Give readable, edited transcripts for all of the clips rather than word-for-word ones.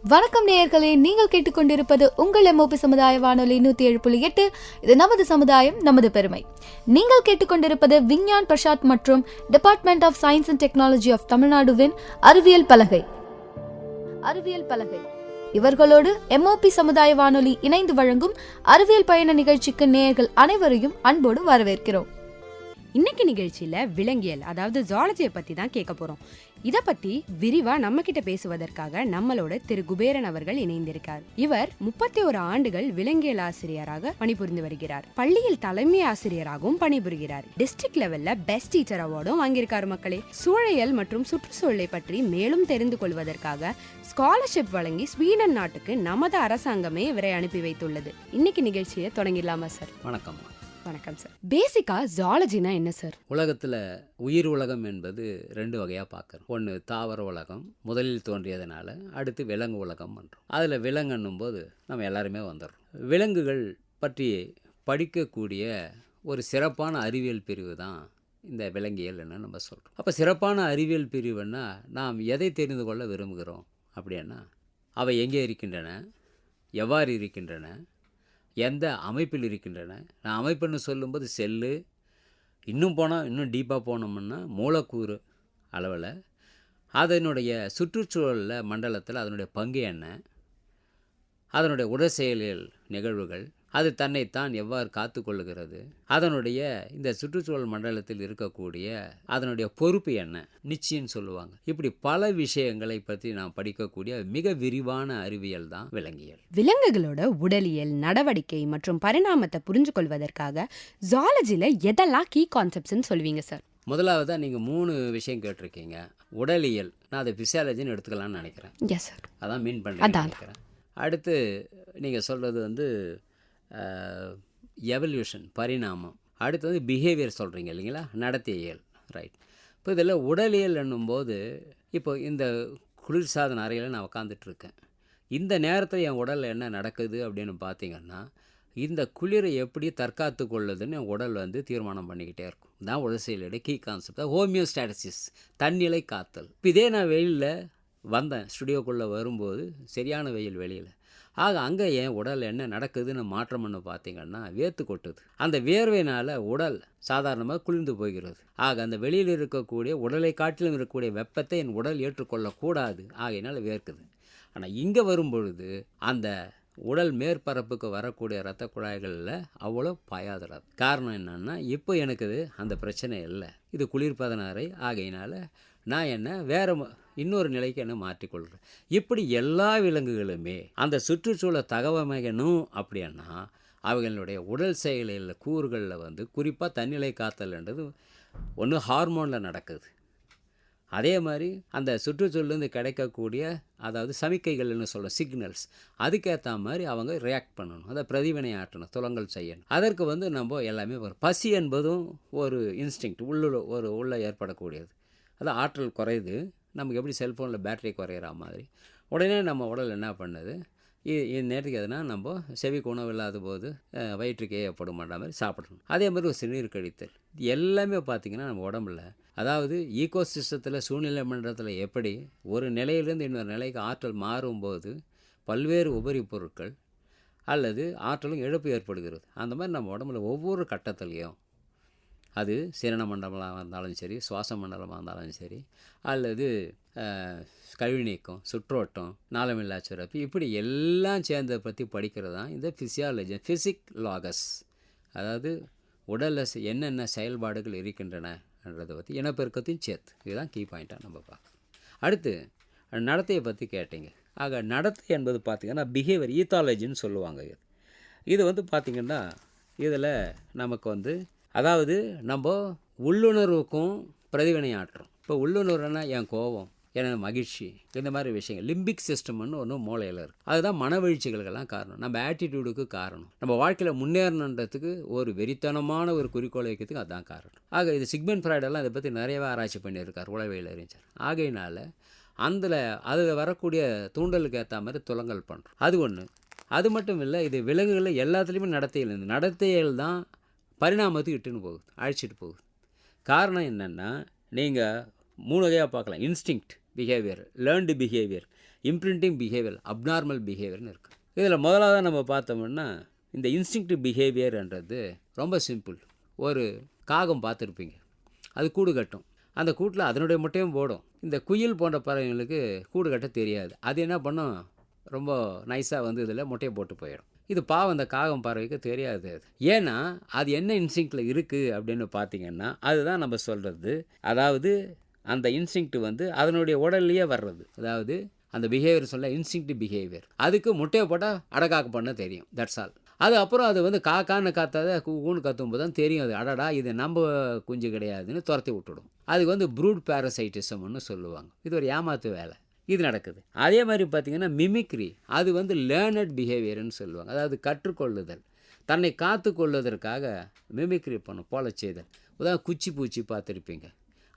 வணக்கம் நேயர்களே, நீங்கள் கேட்டுக்கொண்டிருப்பது உங்கள் MOP சமுதாய வானொலி 107.8. இது நமது சமுதாயம், நமது பெருமை. நீங்கள் கேட்டுக்கொண்டிருப்பது விஞ்ஞான் பிரசாத் மற்றும் department of science and technology ஆஃப் தமிழ்நாடுவின் அறிவியல் பலகை. இவர்களோடு MOP சமுதாய வானொலி இணைந்து வழங்கும் அறிவியல் பயண நிகழ்ச்சிக்கு நேயர்கள் அனைவரையும் அன்போடு வரவேற்கிறோம். இன்னைக்கு நிகழ்ச்சியில விலங்கியல், அதாவது ஜுவாலஜியை பத்தி தான் கேட்க போறோம். இத பத்தி விரிவா நம்ம கிட்ட பேசுவதற்காக நம்மளோட திரு குபேரன் அவர்கள் இணைந்திருக்கார். இவர் 31 ஆண்டுகள் விலங்கியல் ஆசிரியராக பணிபுரிந்து வருகிறார். பள்ளியில் தலைமை ஆசிரியராகவும் பணிபுரிகிறார். டிஸ்ட்ரிக்ட் லெவல்ல பெஸ்ட் டீச்சர் அவார்டும் வாங்கியிருக்காரு. மக்களே, சூழலியல் மற்றும் சுற்றுச்சூழலை பற்றி மேலும் தெரிந்து கொள்வதற்காக ஸ்காலர்ஷிப் வழங்கி ஸ்வீடன் நாட்டுக்கு நமது அரசாங்கமே இவரை அனுப்பி வைத்துள்ளது. இன்னைக்கு நிகழ்ச்சியை தொடங்கிடலாமா சார்? வணக்கம். வணக்கம் சார். பேசிக்கா ஜுவாலஜினா என்ன சார்? உலகத்தில் உயிர் உலகம் என்பது 2 வகையாக பார்க்குறோம். ஒன்று தாவர உலகம், முதலில் தோன்றியதுனால, அடுத்து விலங்கு உலகம் பண்ணுறோம். அதில் விலங்குன்னும் போது நம்ம எல்லாருமே வந்துடுறோம். விலங்குகள் பற்றி படிக்கக்கூடிய ஒரு சிறப்பான அறிவியல் பிரிவு தான் இந்த விலங்கியல்னு நம்ம சொல்கிறோம். அப்போ சிறப்பான அறிவியல் பிரிவுன்னா நாம் எதை தெரிந்து கொள்ள விரும்புகிறோம் அப்படின்னா, அவை எங்கே இருக்கின்றன, எவ்வாறு இருக்கின்றன, எந்த அமைப்பில் இருக்கின்றன. நான் அமைப்புன்னு சொல்லும்போது செல்லு, இன்னும் டீப்பாக போனோம்னா மூலக்கூறு அளவில், அதனுடைய சுற்றுச்சூழலில் மண்டலத்தில் அதனுடைய பங்கு என்ன, அதனுடைய உடல் செயலியல் நிகழ்வுகள், அது தன்னைத்தான் எவ்வாறு காத்து கொள்ளுகிறது, அதனுடைய இந்த சுற்றுச்சூழல் மண்டலத்தில் இருக்கக்கூடிய அதனுடைய பொறுப்பு என்ன, நிச்சயம்னு சொல்லுவாங்க. இப்படி பல விஷயங்களை பற்றி நாம் படிக்கக்கூடிய மிக விரிவான அறிவியல் தான் விலங்கியல். விலங்குகளோட உடலியல், நடவடிக்கை மற்றும் பரிணாமத்தை புரிஞ்சு கொள்வதற்காக ஜுவாலஜில எதெல்லாம் கீ கான்செப்ட்ஸ்னு சொல்வீங்க சார்? முதலாவதாக நீங்கள் 3 விஷயம் கேட்டிருக்கீங்க. உடலியல், நான் அதை ஃபிசியாலஜின்னு எடுத்துக்கலாம்னு நினைக்கிறேன். எஸ் சார், அதான் மீன் பண்ணுறேன்னு நினைக்கிறேன். அடுத்து நீங்கள் சொல்கிறது எவல்யூஷன், பரிணாமம். அடுத்தது பிஹேவியர் சொல்கிறீங்க இல்லைங்களா, நடத்தையியல். ரைட். இப்போ இதில் உடலியல் என்னும்போது, இப்போ இந்த குளிர்சாதன அறையில் நான் உட்காந்துட்ருக்கேன். இந்த நேரத்தில் என் உடலில் என்ன நடக்குது அப்படின்னு பார்த்தீங்கன்னா, இந்த குளிரை எப்படி தற்காத்து கொள்ளுதுன்னு என் உடல் தீர்மானம் பண்ணிக்கிட்டே இருக்கும். தான் உடற்செயலுடைய கீ கான்செப்ட். ஹோமியோஸ்டாட்டிசிஸ், தன்னிலை காத்தல். இப்போ இதே நான் வெயிலில் வந்தேன், ஸ்டுடியோக்குள்ளே வரும்போது சரியான வெயில் வெளியில். ஆக அங்கே என் உடல் என்ன நடக்குதுன்னு மாற்றம்னு பார்த்தீங்கன்னா, வேர்த்து கொட்டுது. அந்த வேர்வையினால் உடல் சாதாரணமாக குளிர்ந்து போகிறது. ஆக அந்த வெளியில் இருக்கக்கூடிய உடலை காட்டிலும் இருக்கக்கூடிய வெப்பத்தை என் உடல் ஏற்றுக்கொள்ளக்கூடாது, ஆகையினால் வேர்க்குது. ஆனால் இங்கே வரும்பொழுது அந்த உடல் மேற்பரப்புக்கு வரக்கூடிய இரத்த குழாய்களில் அவ்வளோ பாயாதுறாது. காரணம் என்னென்னா, இப்போ எனக்கு அந்த பிரச்சனை இல்லை, இது குளிர்பதன அறை, ஆகையினால் நான் என்ன வேறு இன்னொரு நிலைக்கு என்ன மாற்றிக்கொள்கிறேன். இப்படி எல்லா விலங்குகளுமே அந்த சுற்றுச்சூழலை தகவமைக்கணும் அப்படின்னா அவைகளுடைய உடல் செயலில் கூறுகளில் குறிப்பாக தன்னிலை காத்தல்ன்றது ஒன்று ஹார்மோனில் நடக்குது. அதே மாதிரி அந்த சுற்றுச்சூழலேருந்து கிடைக்கக்கூடிய, அதாவது சமிக்கைகள்னு சொல்ல சிக்னல்ஸ், அதுக்கேற்ற மாதிரி அவங்க ரியாக்ட் பண்ணணும், அதை பிரதிவினை ஆற்றணும், துலங்கல் செய்யணும். அதற்கு நம்ம எல்லாமே வரும். பசி என்பதும் ஒரு இன்ஸ்டிங்க்ட், உள்ளே ஏற்படக்கூடியது. அது ஆற்றல் குறையுது, நமக்கு எப்படி செல்ஃபோனில் பேட்டரி குறையிற மாதிரி உடனே நம்ம உடல் என்ன பண்ணுது, இது நேரத்துக்கு எதுனா நம்ம செவிக்கு உணவு இல்லாத போது வயிற்றுக்கு ஏற்படும் மாதிரி சாப்பிடணும். அதே மாதிரி ஒரு சிறுநீர் கழித்தல், இது எல்லாமே பார்த்திங்கன்னா நம்ம உடம்புல, அதாவது ஈகோசிஸ்டத்தில், சூழ்நிலை மண்டலத்தில் எப்படி ஒரு நிலையிலேருந்து இன்னொரு நிலைக்கு ஆற்றல் மாறும்போது பல்வேறு உபரி பொருட்கள் அல்லது ஆற்றலும் இழப்பு ஏற்படுகிறது. அந்த மாதிரி நம்ம உடம்புல ஒவ்வொரு கட்டத்துலேயும், அது சீரண மண்டலமாக இருந்தாலும் சரி, சுவாச மண்டலமாக இருந்தாலும் சரி, அல்லது கழிவு நீக்கம், சுற்றோட்டம், நாளமில்லா சுரப்பி, இப்படி எல்லாம் சேர்ந்ததை பற்றி படிக்கிறது தான் இந்த ஃபிசியாலஜி, ஃபிசிக்லாகஸ். அதாவது உடலில் என்னென்ன செயல்பாடுகள் இருக்கின்றனன்றதை பற்றி இனப்பெருக்கத்தையும் சேர்த்து, இதுதான் கீ பாயிண்ட்டாக நம்ம பார்க்கணும். அடுத்து நடத்தையை பற்றி கேட்டீங்க. ஆக நடத்தை என்பது பார்த்திங்கன்னா பிஹேவியர் ஈத்தாலஜின்னு சொல்லுவாங்க. இது பார்த்திங்கன்னா இதில் நமக்கு அதாவது நம்ம உள்ளுணர்வுக்கும் பிரதிவினை ஆற்றுறோம். இப்போ உள்ளுணர்வுனா என் கோபம், என் மகிழ்ச்சி, இந்த மாதிரி விஷயங்கள் லிம்பிக் சிஸ்டம்னு ஒன்று மூளையில் இருக்குது. அதுதான் மனவீழ்ச்சிகளுக்கெல்லாம் காரணம், நம்ம ஆட்டிடியூடுக்கு காரணம், நம்ம வாழ்க்கையில் முன்னேறணுன்றதுக்கு ஒரு வெறித்தனமான ஒரு குறிக்கோளை வைக்கிறதுக்கு அதுதான் காரணம். ஆக இது சிக்மண்ட் ஃப்ராய்டெல்லாம் இதை பற்றி நிறையவே ஆராய்ச்சி பண்ணியிருக்கார், உளவியல் அறிஞர். ஆகையினால் அதில் வரக்கூடிய தூண்டலுக்கு ஏற்ற மாதிரி துலங்கல் பண்ணுறோம். அது ஒன்று. அது மட்டும் இல்லை, இது விலங்குகளில் எல்லாத்துலேயுமே நடத்தையில் தான் பரிணாமத்துக்கு இட்டுன்னு போகுது, அழைச்சிட்டு போகுது. காரணம் என்னென்னா, நீங்கள் 3 வகையாக பார்க்கலாம். Instinct behaviour, learned behaviour. Imprinting behaviour, abnormal பிஹேவியர்னு இருக்குது. இதில் முதலாவது நம்ம பார்த்தோம்னா இந்த இன்ஸ்டிங்க்டிவ் பிஹேவியர்ன்றது ரொம்ப சிம்பிள். ஒரு காகம் பார்த்துருப்பீங்க, அது கூடு கட்டும். அந்த கூட்டில் அதனுடைய முட்டையும் போடும். இந்த குயில் போன்ற பறவைங்களுக்கு கூடு கட்ட தெரியாது. அது என்ன பண்ணும், ரொம்ப நைஸாக வந்து இதில் முட்டையை போட்டு போயிடும். இது பாவம் அந்த காகம் பறவைக்கு தெரியாது. அது ஏன்னா அது என்ன இன்ஸ்டிங்க்டில் இருக்குது அப்படின்னு பார்த்தீங்கன்னா அதுதான் நம்ம சொல்கிறது. அதாவது அந்த இன்ஸ்டிங்க்ட் வந்து அதனுடைய உடல்லையே வர்றது. அதாவது அந்த பிஹேவியர் சொல்ல இன்ஸ்டிங்க்டிவ் பிஹேவியர். அதுக்கு முட்டையை போட்டால் அடக்காக்கு பண்ண தெரியும், தட்ஸ் ஆல். அது அப்புறம் அது வந்து காக்கான்னு காத்தாத கூன்னு கத்தும்போது தான் தெரியும் அது அடடா இது நம்ம குஞ்சு கிடையாதுன்னு துரத்தி விட்டுடும். அதுக்கு வந்து ப்ரூட் பேரசைட்டிசம்னு சொல்லுவாங்க. இது ஒரு ஏமாத்து வேலை, இது நடக்குது. அதே மாதிரி பார்த்திங்கன்னா மிமிக்ரி, அது வந்து லேர்னட் பிஹேவியர்னு சொல்லுவாங்க. அதாவது கற்றுக்கொள்ளுதல், தன்னை காத்து கொள்வதற்காக மிமிக்ரி பண்ணும், போல செய்தல். உதாரணம் குச்சி பூச்சி பார்த்துருப்பீங்க,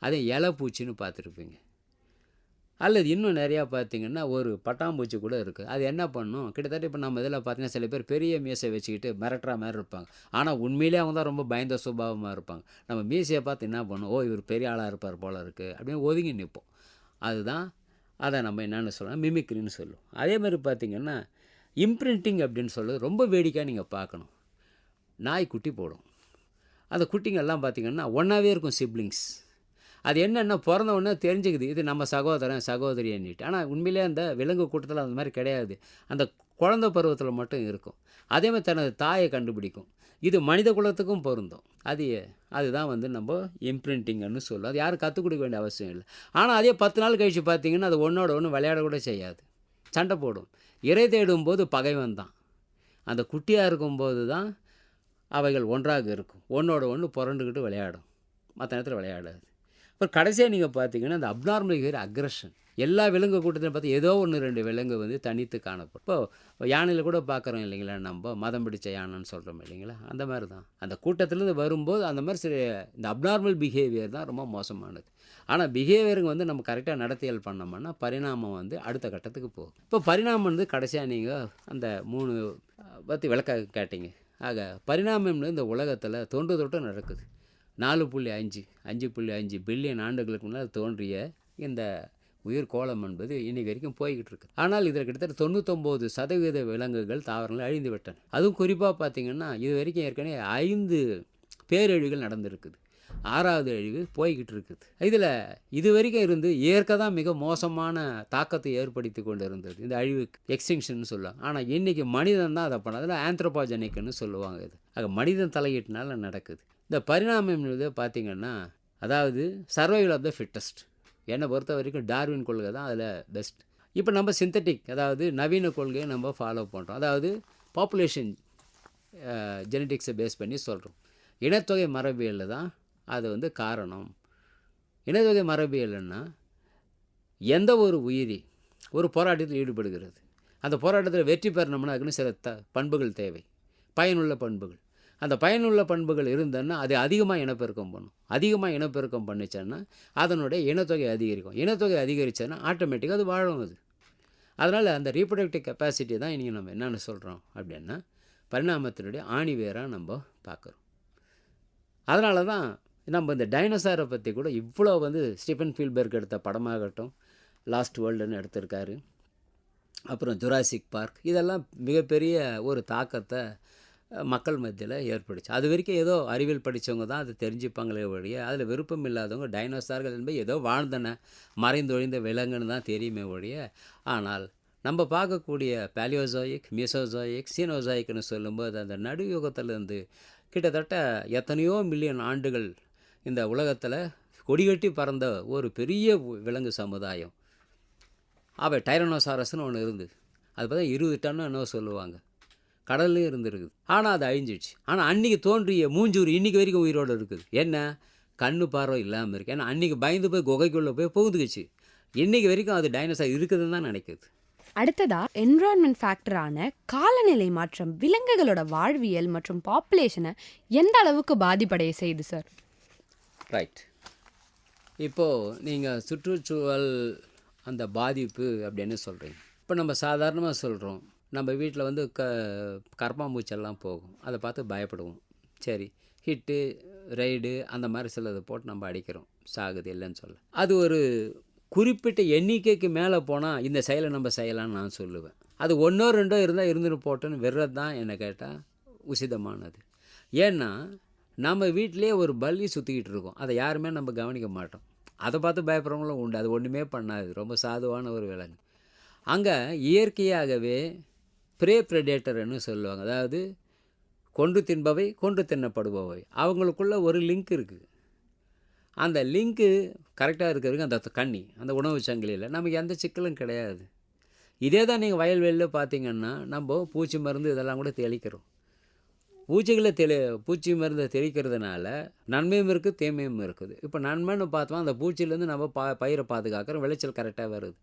அதே இலை பூச்சின்னு பார்த்துருப்பீங்க. அல்லது இன்னும் நிறையா பார்த்திங்கன்னா ஒரு பட்டாம்பூச்சி கூட இருக்குது. அது என்ன பண்ணும், கிட்டத்தட்ட இப்போ நம்ம இதில் பார்த்திங்கன்னா சில பேர் பெரிய மீசை வச்சுக்கிட்டு மிரட்டுற மாதிரி இருப்பாங்க. ஆனால் உண்மையிலே அவங்க தான் ரொம்ப பயந்த சுபாவமாக இருப்பாங்க. நம்ம மீசையை பார்த்து என்ன பண்ணும், ஓ இவர் பெரிய ஆளாக இருப்பார் போல் இருக்குது அப்படின்னு ஒதுங்கி நிற்போம். அதுதான் அதை நம்ம என்னென்னு சொல்லலாம், மிமிக்ரின்னு சொல்லுவோம். அதே மாதிரி பார்த்திங்கன்னா இம்ப்ரிண்டிங் அப்படின்னு சொல்லுறது ரொம்ப வேடிக்கையாக நீங்கள் பார்க்கணும். நாய் குட்டி போடும். அந்த குட்டிங்கெல்லாம் பார்த்திங்கன்னா ஒன்றாவே இருக்கும், சிப்ளிங்ஸ். அது என்னென்னா பிறந்த உடனே தெரிஞ்சுக்குது இது நம்ம சகோதரன் சகோதரின்னுட்டு. ஆனால் உண்மையிலே அந்த விலங்கு கூட்டத்தில் அந்த மாதிரி கிடையாது, அந்த குழந்தை பருவத்தில் மட்டும் இருக்கும். அதே மாதிரி தனது தாயை கண்டுபிடிக்கும். இது மனித குலத்துக்கும் பொருந்தும். அதுதான் வந்து நம்ம இம்ப்ரிண்டிங்னு சொல்லுவோம். அது யாரும் கற்றுக் கொடுக்க வேண்டிய அவசியம் இல்லை. ஆனால் அதே 10 நாள் கழித்து பார்த்திங்கன்னா அது ஒன்றோட ஒன்று விளையாட கூட செய்யாது, சண்டை போடும். இறை தேடும்போது பகைவன் தான். அந்த குட்டியாக இருக்கும்போது தான் அவைகள் ஒன்றாக இருக்கும், ஒன்றோட ஒன்று புரண்டுக்கிட்டு விளையாடும், மற்ற நேரத்தில் விளையாடாது. அப்புறம் கடைசியாக நீங்கள் பார்த்தீங்கன்னா அந்த அப்நார்மல் பிஹேவியர், அக்ரஷன். எல்லா விலங்கு கூட்டத்திலும் பார்த்து ஏதோ 1-2 விலங்கு வந்து தனித்து காணப்படும். இப்போ யானையில் கூட பார்க்குறோம் இல்லைங்களா, நம்ம மதம் பிடிச்ச யானைன்னு சொல்கிறோம் இல்லைங்களா, அந்த மாதிரி தான் அந்த கூட்டத்திலேருந்து வரும்போது அந்த மாதிரி சில இந்த அப்நார்மல் பிஹேவியர் தான் ரொம்ப மோசமானது. ஆனால் பிஹேவியருங்க வந்து நம்ம கரெக்டாக நடத்தியல் பண்ணோம்னா பரிணாமம் வந்து அடுத்த கட்டத்துக்கு போகும். இப்போ பரிணாமம் வந்து கடைசியாக நீங்கள் அந்த 3 பற்றி விளக்க கேட்டீங்க. ஆக பரிணாமம் இந்த உலகத்தில் தொன்று நடக்குது. 5.5 பில்லியன் ஆண்டுகளுக்கு முன்னால் தோன்றிய இந்த உயிர் கோளம் என்பது இன்றைக்கு வரைக்கும் போய்கிட்டு இருக்குது. ஆனால் இதில் கிட்டத்தட்ட 99% விலங்குகள் தாவரங்கள் அழிந்து விட்டன. அதுவும் குறிப்பாக பார்த்திங்கன்னா இது வரைக்கும் ஏற்கனவே 5 பேரழிவுகள் நடந்திருக்குது, 6வது அழிவு போய்கிட்டு இருக்குது. இதில் இது வரைக்கும் இருந்து இயற்கை தான் மிக மோசமான தாக்கத்தை ஏற்படுத்தி கொண்டு இருந்தது, இந்த அழிவு எக்ஸ்டிங்ஷன் சொல்லுவாங்க. ஆனால் இன்றைக்கி மனிதன் தான் அதை பண்ண, அதில் ஆந்த்ரோபாஜெனிக்னு சொல்லுவாங்க. இது ஆக மனிதன் தலையீட்டினால நடக்குது. இந்த பரிணாமம் பார்த்திங்கன்னா அதாவது சர்வைவல் ஆஃப் த ஃபிட்டஸ்ட். என்னை பொறுத்த வரைக்கும் டார்வின் கொள்கை தான் அதில் பெஸ்ட். இப்போ நம்ம சிந்தட்டிக், அதாவது நவீன கொள்கையை நம்ம ஃபாலோ பண்ணுறோம். அதாவது பாப்புலேஷன் ஜெனட்டிக்ஸை பேஸ் பண்ணி சொல்கிறோம். இனத்தொகை மரபியலில் தான் அது வந்து காரணம். இனத்தொகை மரபியல்னா எந்த ஒரு உயிரி ஒரு போராட்டத்தில் ஈடுபடுகிறது, அந்த போராட்டத்தில் வெற்றி பெறணும்னா அதுக்குன்னு சில பண்புகள் தேவை, பயனுள்ள பண்புகள். அந்த பயனுள்ள பண்புகள் இருந்ததுன்னா அது அதிகமாக இனப்பெருக்கம் பண்ணும். அதிகமாக இனப்பெருக்கம் பண்ணிச்சேன்னா அதனுடைய இனத்தொகை அதிகரிக்கும். இனத்தொகை அதிகரிச்சேன்னா ஆட்டோமேட்டிக்காக அது வாழும் அது. அதனால் அந்த ரீப்ரொடக்டிவ் கெப்பாசிட்டி தான் இன்றைக்கி நம்ம என்னென்னு சொல்கிறோம் அப்படின்னா பரிணாமத்தினுடைய ஆணிவேராக நம்ம பார்க்குறோம். அதனால தான் நம்ம இந்த டைனோசாரை பற்றி கூட இவ்வளோ வந்து ஸ்டீஃபன் ஸ்பீல்பர்க் எடுத்த படமாகட்டும், லாஸ்ட் வேர்ல்டுன்னு எடுத்திருக்காரு, அப்புறம் ஜுராசிக் பார்க், இதெல்லாம் மிகப்பெரிய ஒரு தாக்கத்தை மக்கள் மத்தியில் ஏற்படுச்சு. அது வரைக்கும் ஏதோ அறிவியல் படித்தவங்க தான் அது தெரிஞ்சுப்பாங்களே ஒழிய அதில் விருப்பம் இல்லாதவங்க டைனோசார்கள் என்பது ஏதோ வாழ்ந்தன மறைந்தொழிந்த விலங்குன்னு தான் தெரியுமே ஒழிய. ஆனால் நம்ம பார்க்கக்கூடிய பேலியோசாயிக், மீசோசாயிக், சீனோசாயிக்னு சொல்லும்போது அந்த நடுயுகத்திலேருந்து கிட்டத்தட்ட எத்தனையோ மில்லியன் ஆண்டுகள் இந்த உலகத்தில் கொடிகட்டி பறந்த ஒரு பெரிய விலங்கு சமுதாயம். அவை டைரனோசாரஸ்னு ஒன்று இருந்து, அது பார்த்தா 20 டன்னு என்னவோ சொல்லுவாங்க, கடல்லையும் இருந்துருக்குது. ஆனால் அது அழிஞ்சிடுச்சு. ஆனால் அன்றைக்கி தோன்றிய மூஞ்சூர் இன்றைக்கி வரைக்கும் உயிரோடு இருக்குது. என்ன, கண்ணு பார்வை இல்லாமல் இருக்குது. ஏன்னா அன்றைக்கி பயந்து போய் குகைக்குள்ளே போய் புகுந்துக்குச்சு. இன்றைக்கி வரைக்கும் அது டைனோசார் இருக்குதுன்னு தான் நினைக்குது. அடுத்ததா என்விரான்மெண்ட் ஃபேக்டரான காலநிலை மாற்றம் விலங்குகளோட வாழ்வியல் மற்றும் பாப்புலேஷனை எந்த அளவுக்கு பாதிப்படைய செய்யுது சார்? ரைட். இப்போது நீங்கள் சுற்றுச்சூழல் அந்த பாதிப்பு அப்படின்னு சொல்கிறீங்க. இப்போ நம்ம சாதாரணமாக சொல்கிறோம், நம்ம வீட்டில் வந்து கரப்பாம்பூச்செல்லாம் போகும், அதை பார்த்து பயப்படுவோம். சரி, ஹிட்டு ரைடு அந்த மாதிரி சிலதை போட்டு நம்ம அடிக்கிறோம், சாகுது இல்லைன்னு சொல்ல. அது ஒரு குறிப்பிட்ட எண்ணிக்கைக்கு மேலே போனால் இந்த செயலை நம்ம செய்யலாம்னு நான் சொல்லுவேன். அது 1 2 இருந்தால் இருந்துட்டு போட்டோன்னு விடுறது தான் என்னை கேட்டால் உசிதமானது. ஏன்னா நம்ம வீட்டிலேயே ஒரு பல்லி சுற்றிக்கிட்டு இருக்கோம், அதை யாருமே நம்ம கவனிக்க மாட்டோம். அதை பார்த்து பயப்படுறவங்களும் உண்டு, அது ஒன்றுமே பண்ணாது, ரொம்ப சாதுவான ஒரு விலங்கு. அங்கே இயற்கையாகவே ப்ரே ப்ரெடேட்டர்னு சொல்லுவாங்க, அதாவது கொன்று தின்பவை கொன்று தின்னப்படுபவை. அவங்களுக்குள்ள ஒரு லிங்க் இருக்குது. அந்த லிங்க்கு கரெக்டாக இருக்கிறதுக்கு அந்த கண்ணி, அந்த உணவு சங்கிலியில் நமக்கு எந்த சிக்கலும் கிடையாது. இதே தான் நீங்கள் வயல்வெளியில் பார்த்தீங்கன்னா நம்ம பூச்சி மருந்து இதெல்லாம் கூட தெளிக்கிறோம். பூச்சி மருந்தை தெளிக்கிறதுனால நன்மையும் இருக்குது, தீமையும் இருக்குது. இப்போ நன்மைன்னு பார்த்தோம், அந்த பூச்சியிலேருந்து நம்ம பயிரை பாதுகாக்கிறோம், விளைச்சல் கரெக்டாக வருது.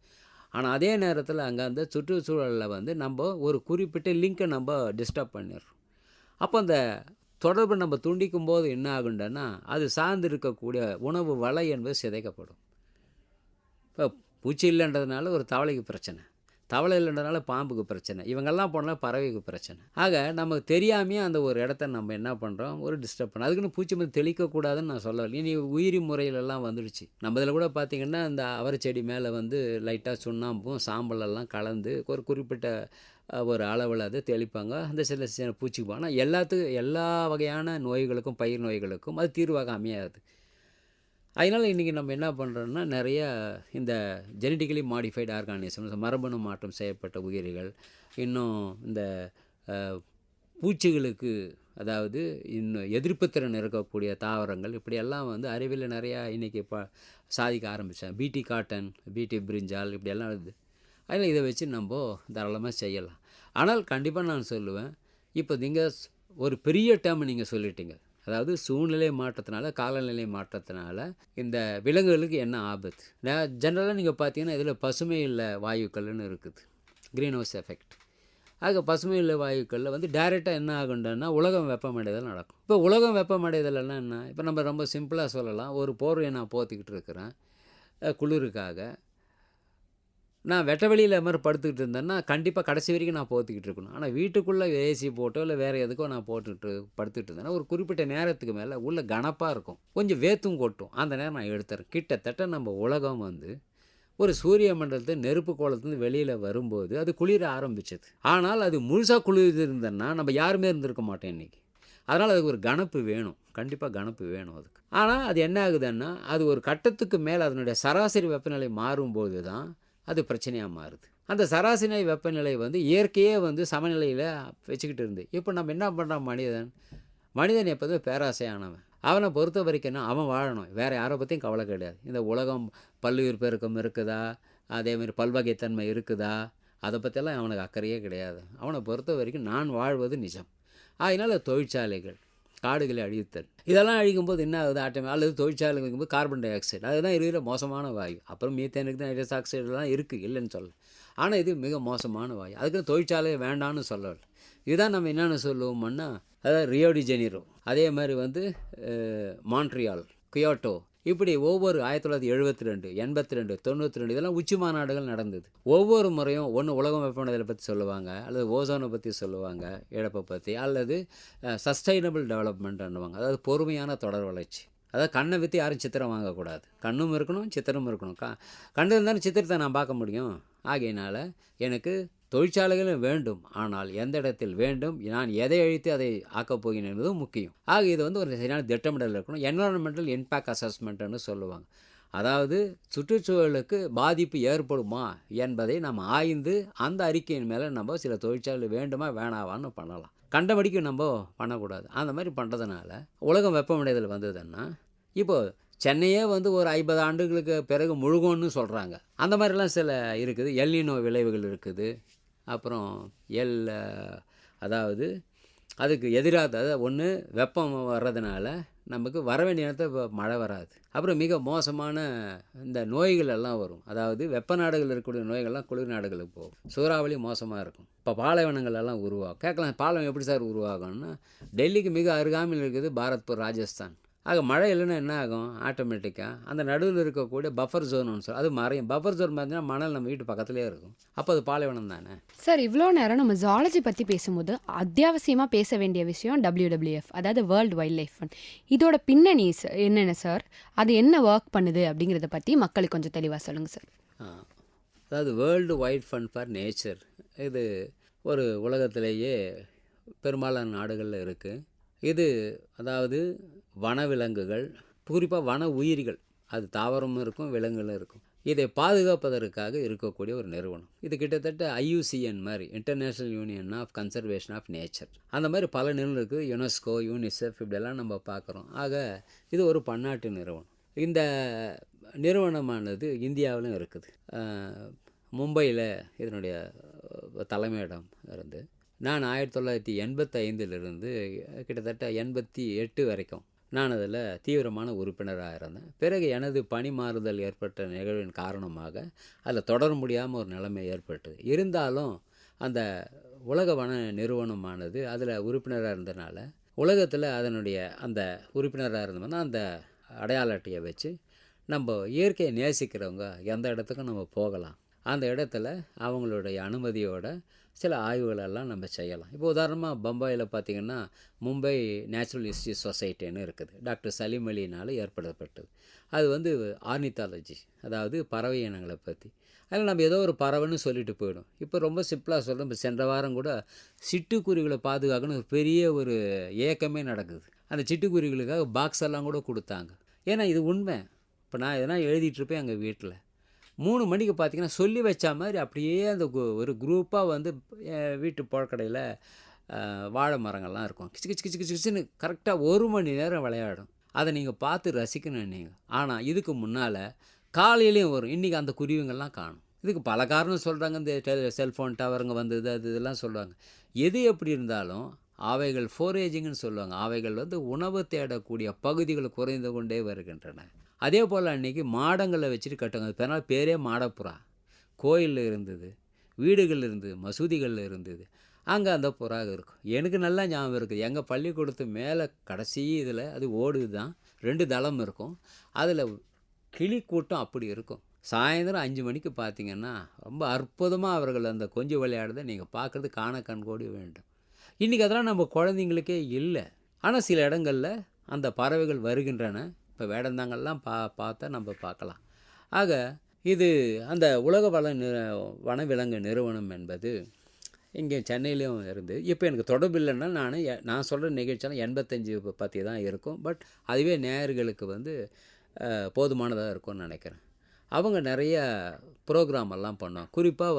ஆனால் அதே நேரத்தில் அங்கே அந்த சுற்றுச்சூழலில் வந்து நம்ம ஒரு குறிப்பிட்ட லிங்க்கை நம்ம டிஸ்டர்ப் பண்ணிடுறோம். அப்போ அந்த தொடர்பை நம்ம துண்டிக்கும் போது என்ன ஆகுண்டன்னா, அது சார்ந்து இருக்கக்கூடிய உணவு வலை என்பது சிதைக்கப்படும். இப்போ பூச்சி இல்லைன்றதுனால ஒரு தவளைக்கு பிரச்சனை, தவளை இல்லைன்றதுனால பாம்புக்கு பிரச்சனை, இவங்கெல்லாம் போனால் பறவைக்கு பிரச்சனை. ஆக நமக்கு தெரியாமையே அந்த ஒரு இடத்த நம்ம என்ன பண்ணுறோம், ஒரு டிஸ்டர்ப் பண்ணோம். அதுக்குன்னு பூச்சி மருந்து தெளிக்கக்கூடாதுன்னு நான் சொல்லலை. இனி உயிரி முறையிலெல்லாம் வந்துடுச்சு. நம்ம இதில் கூட பார்த்திங்கன்னா இந்த அவரை செடி மேலே வந்து லைட்டாக சுண்ணாம்பும் சாம்பலெல்லாம் கலந்து ஒரு குறிப்பிட்ட ஒரு அளவில் அதை தெளிப்பாங்க. அந்த சில சில பூச்சிக்கு ஆனால் எல்லா வகையான நோய்களுக்கும், பயிர் நோய்களுக்கும் அது தீர்வாக அமையாது. அதனால் இன்றைக்கி நம்ம என்ன பண்ணுறோன்னா, நிறைய இந்த ஜெனட்டிக்கலி மாடிஃபைடு ஆர்கானிசம்ஸ், மரபணு மாற்றம் செய்யப்பட்ட உயிரிகள், இன்னும் இந்த பூச்சிகளுக்கு அதாவது இன்னும் எதிர்ப்புத்திறன் இருக்கக்கூடிய தாவரங்கள், இப்படியெல்லாம் வந்து அறிவியல் நிறையா இன்றைக்கி சாதிக்க ஆரம்பித்தேன். பிடி காட்டன், பிடி பிரிஞ்சால், இப்படியெல்லாம் இருக்குது. அதில் இதை வச்சு நம்ம தாராளமாக செய்யலாம். ஆனால் கண்டிப்பாக நான் சொல்லுவேன், இப்போ நீங்கள் ஒரு பெரிய டேர்ம் நீங்கள் சொல்லிட்டீங்க, அதாவது சூழ்நிலை மாற்றத்தினால, காலநிலை மாற்றத்தினால இந்த விலங்குகளுக்கு என்ன ஆபத்து. ஜென்ரலாக நீங்கள் பார்த்தீங்கன்னா இதில் பசுமை இல்லை வாயுக்கள்னு இருக்குது, க்ரீன் ஹவுஸ் எஃபெக்ட். ஆக பசுமை இல்லை வாயுக்களில் வந்து டைரெக்டாக என்ன ஆகுண்டன்னா உலகம் வெப்பமடைதல் நடக்கும். இப்போ உலகம் வெப்பமடைதல்லாம் என்ன, இப்போ நம்ம ரொம்ப சிம்பிளாக சொல்லலாம். ஒரு போர்வையை நான் போத்திக்கிட்டு இருக்கிறேன் குளிருக்காக, நான் வெட்ட வெளியில் மாதிரி படுத்துக்கிட்டு இருந்தேன்னா கண்டிப்பாக கடைசி வரைக்கும் நான் போத்திக்கிட்டு இருக்கணும். ஆனால் வீட்டுக்குள்ளே ஏசி போட்டோ இல்லை வேறு எதுக்கோ நான் படுத்துக்கிட்டு இருந்தேன்னா ஒரு குறிப்பிட்ட நேரத்துக்கு மேலே உள்ள கனப்பாக இருக்கும், கொஞ்சம் வேத்தும் கொட்டும். அந்த நேரம் நான் எடுத்துறேன். கிட்டத்தட்ட நம்ம உலகம் வந்து ஒரு சூரிய மண்டலத்தை நெருப்பு கோலத்துலேருந்து வெளியில் வரும்போது அது குளிர ஆரம்பிச்சது. ஆனால் அது முழுசாக குளிர் இருந்தேன்னா நம்ம யாருமே இருந்திருக்க மாட்டோம் இன்றைக்கி. அதனால் அதுக்கு ஒரு கணப்பு வேணும், கண்டிப்பாக கணப்பு வேணும் அதுக்கு. ஆனால் அது என்ன ஆகுதுன்னா, அது ஒரு கட்டத்துக்கு மேலே அதனுடைய சராசரி வெப்பநிலை மாறும்போது தான் அது பிரச்சனையாக மாறுது. அந்த சராசரி வெப்பநிலை வந்து இயற்கையே வந்து சமநிலையில் வச்சுக்கிட்டு இருந்து, இப்போ நம்ம என்ன பண்ணுறோம், மனிதன் எப்போதுமே பேராசையானவன். அவனை பொறுத்த வரைக்கும் அவன் வாழணும், வேறு யாரை பற்றியும் கவலை கிடையாது. இந்த உலகம் பல்லுயிர் பெருக்கம் இருக்குதா, அதேமாதிரி பல்வகைத்தன்மை இருக்குதா, அதை பற்றியெல்லாம் அவனுக்கு அக்கறையே கிடையாது. அவனை பொறுத்த வரைக்கும் நான் வாழ்வது நிஜம். அதனால் தொழிற்சாலைகள், காடுகளை அழித்தல், இதெல்லாம் அழிக்கும்போது என்ன ஆகுது, அல்லது தொழிற்சாலை வைக்கும்போது கார்பன் டை ஆக்சைடு, அதுதான் இருக்கிற மோசமான வாயு. அப்புறம் மீத்தேனுக்கு தான் நைட்ரஸ் ஆக்சைடுலாம் இருக்குது, இல்லைன்னு சொல்ல. ஆனால் இது மிக மோசமான வாயு. அதுக்கு தொழிற்சாலையை வேண்டான்னு சொல்லலை. இதுதான் நம்ம என்னென்னு சொல்லுவோம்னா, அதாவது ரியோ டி ஜெனீரோ, அதே மாதிரி வந்து மான்ட்ரியால், கியோட்டோ, இப்படி ஒவ்வொரு 1972, 82, 92 இதெல்லாம் உச்சி மாநாடுகள் நடந்தது. ஒவ்வொரு முறையும் ஒன்று உலகம் வெப்பமடைதலை பற்றி சொல்லுவாங்க, அல்லது ஓசோனை பற்றி சொல்லுவாங்க, இழப்பை பற்றி, அல்லது சஸ்டைனபிள் டெவலப்மெண்ட்னுவாங்க, அதாவது பொறுமையான தொடர் வளர்ச்சி. அதாவது கண்ணை விற்று யாரும் சித்திரம் வாங்கக்கூடாது, கண்ணும் இருக்கணும் சித்திரமும் இருக்கணும். கண்ணு இருந்தாலும் சித்திரத்தை நான் பார்க்க முடியும். ஆகையினால எனக்கு தொழிற்சாலைகளும் வேண்டும், ஆனால் எந்த இடத்தில் வேண்டும், நான் எதை அழித்து அதை ஆக்கப் போகிறேன் என்பதும் முக்கியம். ஆக இது வந்து ஒரு சரியான திட்டமிடல் இருக்கணும். என்வரான்மெண்டல் இம்பேக்ட் அசஸ்மெண்ட்னு சொல்லுவாங்க. அதாவது சுற்றுச்சூழலுக்கு பாதிப்பு ஏற்படுமா என்பதை நம்ம ஆய்ந்து அந்த அறிக்கையின் மேலே நம்ம சில தொழிற்சாலை வேண்டுமா வேணாவான்னு பண்ணலாம். கண்டபடிக்கு நம்ம பண்ணக்கூடாது. அந்த மாதிரி பண்ணுறதுனால உலகம் வெப்பமடைதல் வந்ததுன்னா, இப்போது சென்னையே வந்து ஒரு 50 ஆண்டுகளுக்கு பிறகு முழுகும்னு சொல்கிறாங்க. அந்த மாதிரிலாம் சில இருக்குது. எல்னினோ விளைவுகள் இருக்குது. அப்புறம் அதாவது அதுக்கு எதிராக, அதாவது ஒன்று வெப்பம் வர்றதுனால நமக்கு வர வேண்டிய நேரத்தில் மழை வராது. அப்புறம் மிக மோசமான இந்த நோய்கள் எல்லாம் வரும். அதாவது வெப்ப நாடுகள் இருக்கக்கூடிய நோய்கள்லாம் குளிர் நாடுகளுக்கு போகும். சூறாவளி மோசமாக இருக்கும். இப்போ பாலைவனங்கள் எல்லாம் உருவாகும். கேட்கலாம், பாலைவனம் எப்படி சார் உருவாகும்னா, டெல்லிக்கு மிக அருகாமையில் இருக்குது பாரத்பூர், ராஜஸ்தான். ஆக மழை இல்லைன்னா என்ன ஆகும்? ஆட்டோமேட்டிக்காக அந்த நடுவில் இருக்கக்கூடிய பஃபர் ஜோன் ஒன்று அது மறையும். பஃபர் ஜோன் பார்த்தீங்கன்னா மணல் நம்ம வீட்டு பக்கத்துலேயே இருக்கும். அப்போ அது பாலைவனம் தானே. சார், இவ்வளோ நேரம் நம்ம ஜாலஜி பற்றி பேசும்போது அத்தியாவசியமாக பேச வேண்டிய விஷயம் WWF, அதாவது வேர்ல்டு வைல்ட் லைஃப் ஃபண்ட். இதோட பின்னணி என்னென்ன சார்? அது என்ன ஒர்க் பண்ணுது அப்படிங்கிறத பற்றி மக்களுக்கு கொஞ்சம் தெளிவாக சொல்லுங்கள் சார். அதாவது world wild fund for nature இது ஒரு உலகத்திலேயே பெரும்பாலான நாடுகளில் இருக்குது. இது அதாவது வனவிலங்குகள், குறிப்பாக வன உயிரிகள், அது தாவரமும் இருக்கும் விலங்குகளும் இருக்கும், இதை பாதுகாப்பதற்காக இருக்கக்கூடிய ஒரு நிறுவனம். இது கிட்டத்தட்ட IUCN மாதிரி, international union of conservation of nature, அந்த மாதிரி பல நிறுவனம் இருக்குது. யுனெஸ்கோ, யூனிசெஃப் இப்படியெல்லாம் நம்ம பார்க்குறோம். ஆக இது ஒரு பன்னாட்டு நிறுவனம். இந்த நிறுவனமானது இந்தியாவிலும் இருக்குது. மும்பையில் இதனுடைய தலைமையிடம் இருந்து நான் 1985 கிட்டத்தட்ட 88 வரைக்கும் நான் அதில் தீவிரமான உறுப்பினராக இருந்தேன். பிறகு எனது பணி மாறுதல் ஏற்பட்ட நிகழ்வின் காரணமாக அதில் தொடர முடியாமல் ஒரு நிலைமை ஏற்பட்டது. இருந்தாலும் அந்த உலக வன நிறுவனமானது அதில் உறுப்பினராக இருந்தனால உலகத்தில் அதனுடைய அந்த உறுப்பினராக இருந்தோம்னா அந்த அடையாள அட்டையை வச்சு நம்ம இயற்கையை நேசிக்கிறவங்க எந்த இடத்துக்கும் நம்ம போகலாம். அந்த இடத்துல அவங்களுடைய அனுமதியோட சில ஆய்வுகளெல்லாம் நம்ம செய்யலாம். இப்போ உதாரணமாக பம்பாயில் பார்த்திங்கன்னா மும்பை நேச்சுரல் ஹிஸ்ட்ரி சொசைட்டின்னு இருக்குது. டாக்டர் சலீம் அலினால் ஏற்படுத்தப்பட்டது. அது ஆர்னித்தாலஜி, அதாவது பறவை இனங்களை பற்றி. அதில் நம்ம ஏதோ ஒரு பறவைன்னு சொல்லிட்டு போயிடும். இப்போ ரொம்ப சிம்பிளாக சொல்கிறோம். இப்போ சென்ற வாரம் கூட சிட்டுக்குருவிகளை பாதுகாக்கணும் ஒரு பெரிய ஒரு இயக்கமே நடக்குது. அந்த சிட்டுக்குருவிகளுக்காக பாக்ஸ் எல்லாம் கூட கொடுத்தாங்க. ஏன்னா இது உண்மை. இப்போ நான் எதனா எழுதிட்டுருப்பேன் எங்கள் வீட்டில் 3 மணிக்கு பார்த்திங்கன்னா சொல்லி வச்ச மாதிரி அப்படியே அந்த ஒரு குரூப்பாக வீட்டு புழக்கடையில் வாழை மரங்கள்லாம் இருக்கும். கிச்சு கிச்சு கிச்சு கிச்சு கிச்சுன்னு கரெக்டாக 1 மணி நேரம் விளையாடும். அதை நீங்கள் பார்த்து ரசிக்கணும் நீங்கள். ஆனால் இதுக்கு முன்னால் காலையிலையும் வரும். இன்றைக்கி அந்த குருவிங்கள்லாம் காணும். இதுக்கு பல காரணம் சொல்கிறாங்க. இந்த செல்ஃபோன் டவருங்க வந்தது இதெல்லாம் சொல்லுவாங்க. எது எப்படி இருந்தாலும் அவைகள் ஃபோரேஜிங்னு சொல்லுவாங்க. அவைகள் உணவு தேடக்கூடிய பகுதிகள் குறைந்து கொண்டே வருகின்றன. அதே போல் அன்றைக்கி மாடங்களை வச்சுட்டு கட்டுங்க. அது பேரால் பேரே மாடப்புறா. கோயிலில் இருந்தது, வீடுகள் இருந்தது, மசூதிகளில் இருந்தது. அங்கே அந்த புறா இருக்கும். எனக்கு நல்லா ஞாபகம் இருக்குது. எங்கள் பள்ளிக்கூடத்து மேலே கடைசி இதில் அது ஓடுது தான், 2 தளம் இருக்கும். அதில் கிளி கூட்டம் அப்படி இருக்கும். சாயந்தரம் 5 மணிக்கு பார்த்திங்கன்னா ரொம்ப அற்புதமாக அவர்கள் அந்த கொஞ்சி விளையாடுறதை நீங்கள் பார்க்குறது காண கண்கோடி வேண்டும். இன்றைக்கி அதெல்லாம் நம்ம குழந்தைங்களுக்கே இல்லை. ஆனால் சில இடங்களில் அந்த பறவைகள் வருகின்றன. இப்போ வேடந்தாங்கள்லாம் பார்த்தா நம்ம பார்க்கலாம். ஆக இது அந்த உலக வனவிலங்கு நிறுவனம் என்பது இங்கே சென்னையிலையும் இருந்து இப்போ எனக்கு தொடர்பு இல்லைன்னா நான் சொல்கிற நிகழ்ச்சியெல்லாம் 85 பற்றி தான் இருக்கும். பட் அதுவே நேயர்களுக்கு போதுமானதாக இருக்கும்னு நினைக்கிறேன். அவங்க நிறைய ப்ரோக்ராமெல்லாம் பண்ணுவாங்க. குறிப்பாக